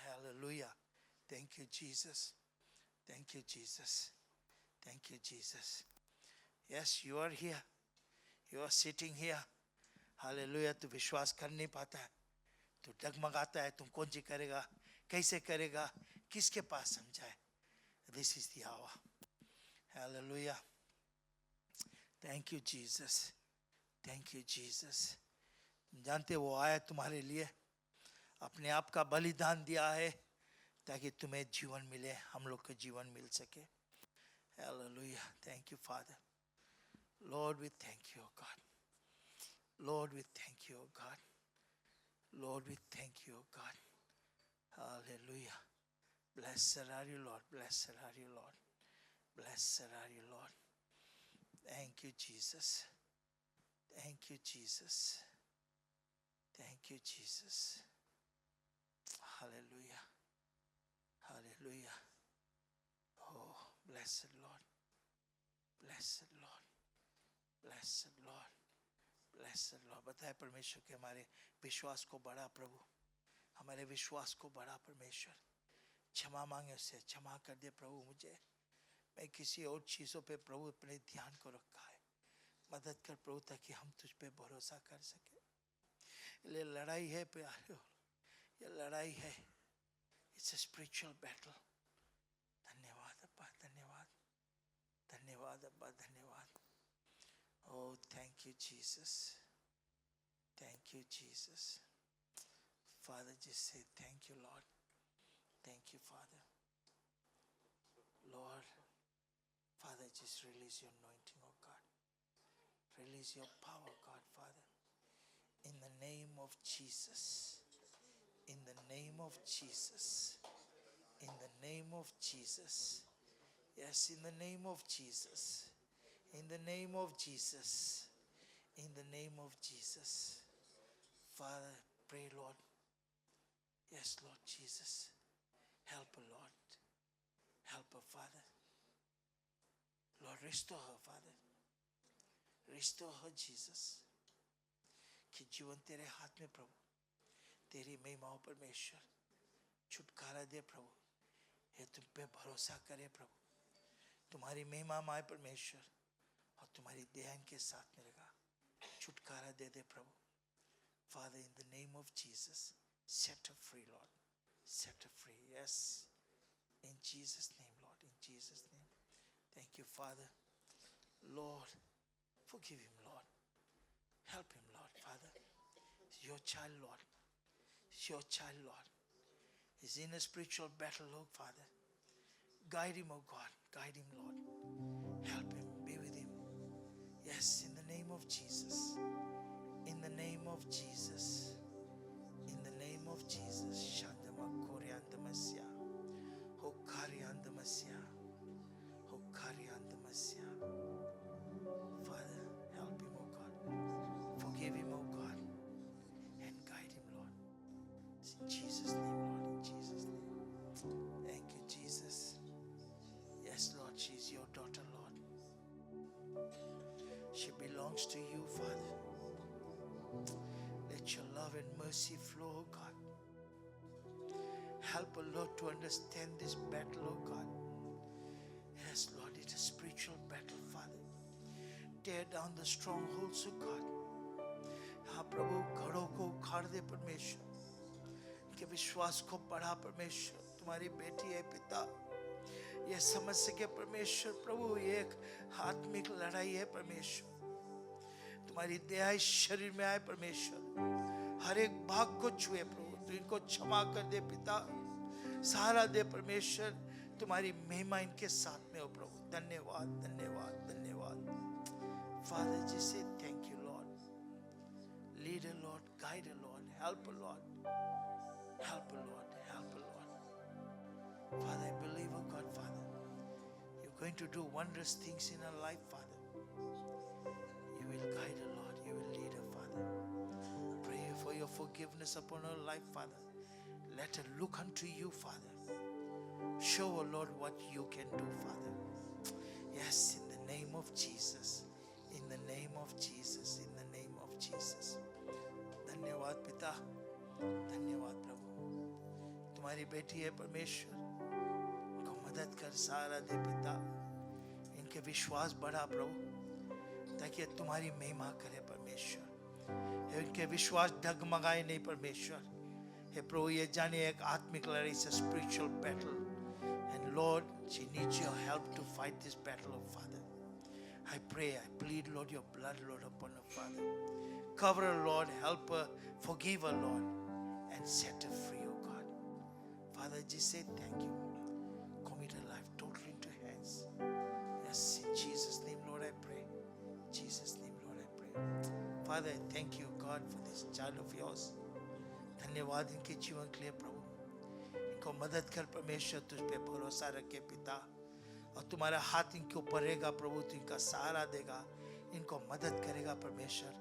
Hallelujah. Thank you Jesus. Thank you Jesus. Thank you Jesus. Yes, you are here. You are sitting here. Hallelujah. तू विश्वास कर नहीं पाता है, तू डगमगाता है, तुम कौन सी करेगा, कैसे करेगा, किसके पास समझाए? This is the hour. Hallelujah. Thank you Jesus. Thank you Jesus. जानते वो आया तुम्हारे लिए, अपने आप का बलिदान दिया है ताकि तुम्हें जीवन मिले, हम लोग को जीवन मिल सके। Hallelujah. Thank you Father. Lord, we thank you, oh God. Lord, we thank you, oh God. Lord, we thank you, oh God. Hallelujah. Blessed are you, Lord. Blessed are you, Lord. Blessed are you, Lord. Thank you, Jesus. Thank you, Jesus. Thank you, Jesus. Hallelujah. Hallelujah. Oh, blessed Lord. Blessed Lord. Blessed Lord. Blessed Lord. बताए परमेश्वर के हमारे विश्वास को बढ़ा प्रभु, हमारे विश्वास को बढ़ा परमेश्वर। क्षमा मांगे उससे, क्षमा कर दे प्रभु मुझे, मैं किसी और चीज़ों पे प्रभु अपने ध्यान को रखा है। मदद कर प्रभु ताकि हम तुझ पे भरोसा कर सके। ये लड़ाई है प्यारे, ये लड़ाई है। It's a spiritual battle. धन्यवाद अब्बा, धन्यवाद, धन्यवाद अब्बा, धन्यवाद। Oh, thank you Jesus. Thank you Jesus. Father, just say thank you Lord. Thank you Father. Lord, Father, just release your anointing, oh God. Release your power, God, Father. In the name of Jesus. In the name of Jesus. In the name of Jesus. Yes, in the name of Jesus. In the name of Jesus. In the name of Jesus. Father, pray, Lord. Yes, Lord Jesus. Help her, Lord. Help her, Father. Lord, restore her, Father. Restore her, Jesus. कि जीवन तेरे हाथ में प्रभु, तेरी महिमा हो परमेश्वर, छुटकारा दे प्रभु। ये तुम पे भरोसा करे प्रभु, तुम्हारी महिमा माए परमेश्वर, और तुम्हारी दया इनके साथ में लगा, छुटकारा दे दे प्रभु। Father, in the name of Jesus, set her free, Lord. Set her free, yes. In Jesus' name, Lord, in Jesus' name. Thank you, Father. Lord, forgive him, Lord. Help him, Lord, Father. He's your child, Lord. He's your child, Lord. He's in a spiritual battle, Lord, Father. Guide him, oh God. Guide him, Lord. Help him. Be with him. Yes, in the name of Jesus. In the name of Jesus. In the name of Jesus. Shandama Koryandamasia. Hokaryandamasia. Hokaryandamasia. Father, help him, oh God. Forgive him, oh God. And guide him, Lord. It's in Jesus' name, Lord. In Jesus' name. Thank you, Jesus. Yes, Lord, she's your daughter, Lord. She belongs to you, Father. Let your love and mercy flow, oh God. Help her, Lord, to understand this battle, oh God. Yes, Lord, it's a spiritual battle, Father. Tear down the strongholds, oh God. हाँ प्रभु, घड़ों को उखाड़ दे परमेश्वर, के विश्वास को बढ़ा परमेश्वर। तुम्हारी बेटी है पिता, यह समझ सके परमेश्वर प्रभु, ये एक आत्मिक लड़ाई है परमेश्वर। तुम्हारी दया इस शरीर में आए परमेश्वर, हर एक भाग को छुए प्रभु। तू इनको क्षमा कर दे पिता, सहारा दे परमेश्वर। तुम्हारी महिमा इनके साथ में हो प्रभु। धन्यवाद, धन्यवाद, धन्यवाद। Father, just say thank you, Lord. Lead her, Lord. Guide her, Lord. Help her, Lord. Help her, Lord. Help her, Lord. Father, I believe, oh God, Father, you're going to do wondrous things in her life, Father. You will guide her, Lord. You will lead her, Father. Pray for your forgiveness upon her life, Father. Let her look unto you, Father. Show her, Lord, what you can do, Father. Yes, in the name of Jesus. In the name of Jesus. In the name of Jesus. धन्यवाद पिता, धन्यवाद प्रभु। तुम्हारी बेटी है परमेश्वर, इनको मदद कर, सहारा दे पिता। इनके विश्वास बढ़ा प्रभु, ताकि तुम्हारी महिमा करे परमेश्वर। इनके विश्वास डगमगाए नहीं परमेश्वर। हे प्रभु, ये जाने एक आत्मिक लड़ाई से, spiritual battle, and Lord, she needs your help to fight this battle, oh Father. I pray, I plead, Lord, your blood, Lord, upon her, Father. Cover her, Lord, help her, forgive her, Lord, and set her free, oh God. Father, just say thank you. Commit her life totally into your hands. Yes, in Jesus' name, Lord, I pray. In Jesus' name, Lord, I pray. Father, I thank you, God, for this child of yours. धन्यवाद इनके जीवन के लिए प्रभु। इनको मदद कर परमेश्वर, तुझ पे भरोसा रखे पिता, और तुम्हारा हाथ इनके ऊपर रहेगा प्रभु। तू इनका सहारा देगा, इनको मदद करेगा परमेश्वर,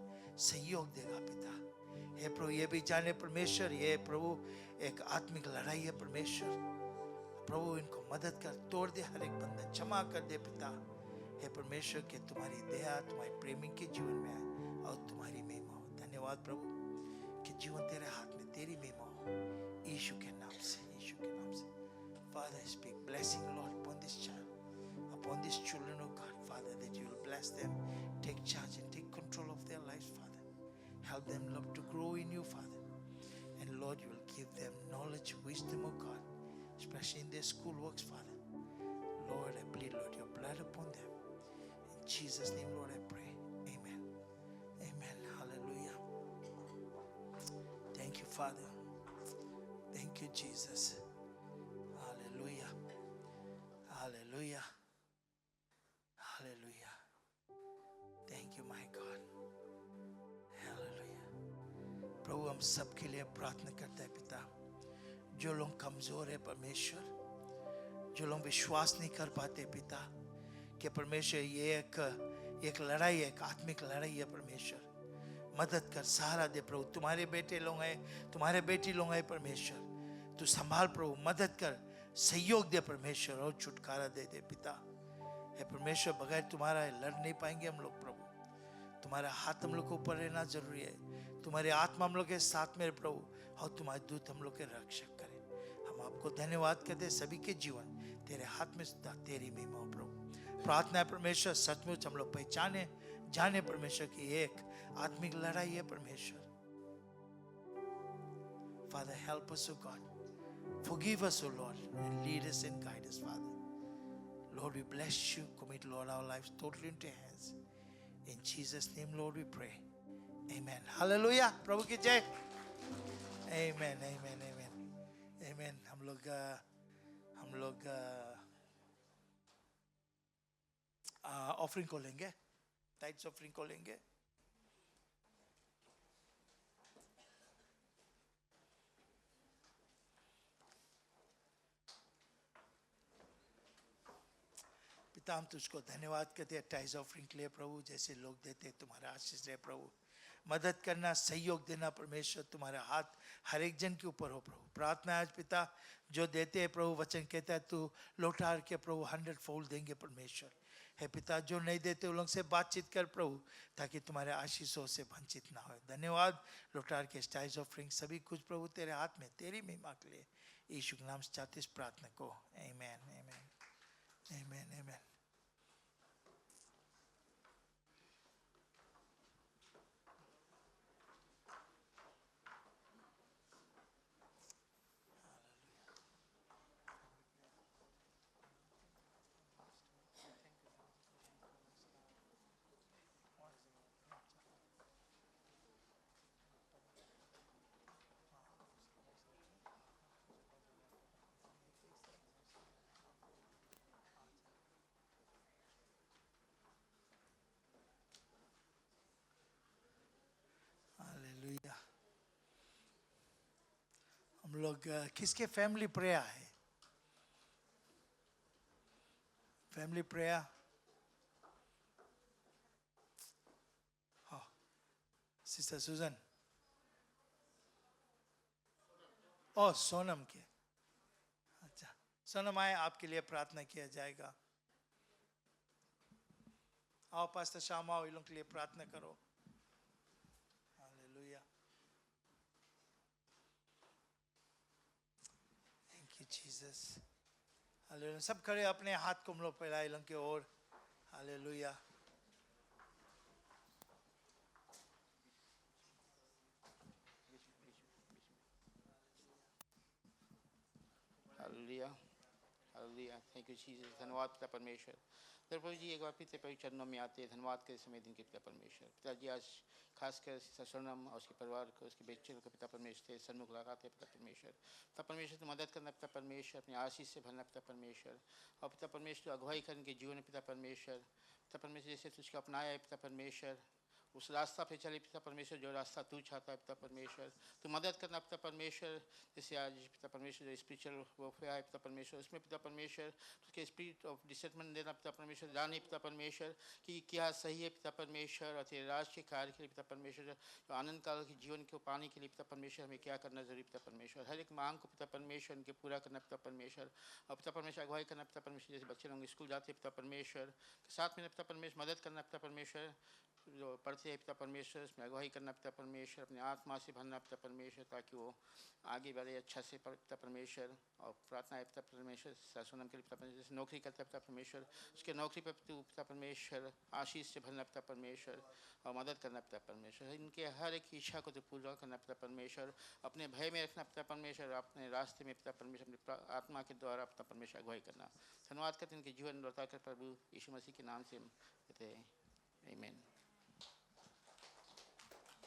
सहयोग देगा पिता। हे प्रभु, ये भी जाने परमेश्वर, ये प्रभु एक आत्मिक लड़ाई है परमेश्वर। प्रभु, इनको मदद कर, तोड़ दे हर एक बंधन, क्षमा कर दे पिता। हे परमेश्वर, के तुम्हारी दया तुम्हारे प्रेमी के जीवन में आए और तुम्हारी महिमा हो। धन्यवाद प्रभु, कि जीवन तेरे हाथ में, तेरी महिमा हो, यीशु के नाम से, यीशु के नाम से। Father, I speak blessing, Lord, upon this child, upon these children, oh God, Father, that you will bless them, take charge and take control of their lives, Father. Help them, Lord, to grow in you, Father. And Lord, you will give them knowledge, wisdom, oh God, especially in their school works, Father. Lord, I plead, Lord, your blood upon them. In Jesus' name, Lord, I pray. Amen. Amen. Hallelujah. Thank you, Father. Thank you, Jesus. Hallelujah. Hallelujah. Hallelujah. Thank you, my God. Hallelujah. प्रभु, हम सबके लिए प्रार्थना करते हैं पिता, जो लोग कमजोर है परमेश्वर, जो लोग विश्वास नहीं कर पाते पिता, कि परमेश्वर ये एक लड़ाई है, एक आत्मिक लड़ाई है परमेश्वर। मदद कर, सहारा दे प्रभु। तुम्हारे बेटे लोग हैं, तुम्हारे बेटी लोग हैं परमेश्वर। तू संभाल प्रभु, मदद कर, सहयोग दे परमेश्वर, और छुटकारा दे दे पिता। हे परमेश्वर, बगैर तुम्हारा लड़ नहीं पाएंगे हम लोग प्रभु। तुम्हारा हाथ हम लोग के ऊपर रहना जरूरी है, तुम्हारी आत्मा हम लोग के साथ में प्रभु। और तुम्हारे दूत हम लोग के रक्षक करें। हम आपको धन्यवाद करते हैं, सभी के जीवन तेरे हाथ में सुधा तेरी महिमा हो प्रभु। प्रार्थना है परमेश्वर, सचमुच हम लोग पहचाने जाने परमेश्वर की एक आत्मिक लड़ाई है परमेश्वर। Father, help us, O God. Forgive us, O Lord, and lead us and guide us, Father. Lord, we bless you. Commit, Lord, our lives totally into your hands. In Jesus' name, Lord, we pray. Amen. Hallelujah. प्रभु की जय. Amen. Amen. Amen. Amen. हम लोग offering को लेंगे, tights offering को लेंगे। पिता, हम तुझको धन्यवाद करते हैं टाइज ऑफरिंग के लिए प्रभु। जैसे लोग देते हैं, तुम्हारा आशीष रहे प्रभु। मदद करना, सहयोग देना परमेश्वर, तुम्हारा हाथ हर एक जन के ऊपर हो प्रभु। प्रार्थना आज पिता, जो देते हैं प्रभु, वचन कहता है तू लौटार के प्रभु 100 फोल्ड देंगे परमेश्वर। है पिता, जो नहीं देते उन लोग से बातचीत कर प्रभु, ताकि तुम्हारे आशीषों से वंचित ना हो। धन्यवाद लौटार के टाइज ऑफरिंग, सभी कुछ प्रभु तेरे हाथ में, तेरी महिमा के लिए यीशु के नाम से चाहते इस प्रार्थना को। आमीन, आमीन, आमीन, आमीन। हालेलुया। हम लोग किसके फैमिली प्रेयर है? फैमिली प्रेयर, हाँ, सिस्टर सुजन, ओ सोनम के। अच्छा, सोनम आए, आपके लिए प्रार्थना किया जाएगा। आओ पास्टर शाम, आओ, इन लोग के लिए प्रार्थना करो। Hallelujah, thank you Jesus. Hallelujah, सब खड़े अपने हाथ को हम लोग फैलाए इन लोग की ओर। Hallelujah. Hallelujah, hallelujah. Thank you Jesus. धन्यवाद पिता परमेश्वर। प्रभु जी, एक बार फिर से पवित्र चरणों में आते हैं। धन्यवाद के समय दिन के पिता परमेश्वर। पिताजी, आज खासकर सोनम और उसके परिवार को, उसके बच्चे को पिता परमेश्वर सन्मुख लगाते हैं पिता परमेश्वर। पिता परमेश्वर तो मदद करना पिता परमेश्वर, अपनी आशीष से भरना पिता परमेश्वर। और पिता परमेश्वर अगुवाई करने के जीवन में पिता परमेश्वर, पिता परमेश्वर जैसे तुझको अपनाया है पिता परमेश्वर, उस रास्ता पे चले पिता परमेश्वर, जो रास्ता तू चाहता है पिता परमेश्वर। तो मदद करना पिता परमेश्वर, जैसे आज पिता परमेश्वर जो स्पिरिचुअल वॉरफेयर है पिता परमेश्वर, उसमें पिता परमेश्वर उसके स्पिरिट ऑफ डिसर्टमेंट देना पिता परमेश्वर, जाने पिता परमेश्वर कि क्या सही है पिता परमेश्वर, और तेरे राज के कार्य के लिए पिता परमेश्वर, जो आनंद काल के जीवन को पाने के लिए पिता परमेश्वर हमें क्या करना जरूरी पिता परमेश्वर। हर एक मांग को पिता परमेश्वर उनके पूरा करना पिता परमेश्वर, और पिता परमेश्वर अगुवाई करना पिता परमेश्वर। जैसे बच्चे लोग स्कूल जाते हैं पिता परमेश्वर के साथ में पिता परमेश्वर मदद करना पिता परमेश्वर, जो पढ़ते हैं पिता परमेश्वर उसमें अगुवाई करना पिता परमेश्वर, अपने आत्मा से भरना पिता परमेश्वर, ताकि वो आगे बढ़े अच्छा से पिता परमेश्वर। और प्रार्थना है पिता परमेश्वर सोनम के लिए पिता परमेश्वर, जैसे नौकरी करता है पिता परमेश्वर, उसके नौकरी पर पिता परमेश्वर आशीष से भरना पिता परमेश्वर, और मदद करना पिता परमेश्वर। इनके हर एक इच्छा को तो पूरा करना पिता परमेश्वर, अपने भय में रखना पिता परमेश्वर, अपने रास्ते में पिता परमेश्वर अपनी आत्मा के द्वारा पिता परमेश्वर अगुवाई करना। धन्यवाद करते हैं इनके जीवन लौटा कर प्रभु यीशु मसीह के नाम से कहते हैं, आमीन।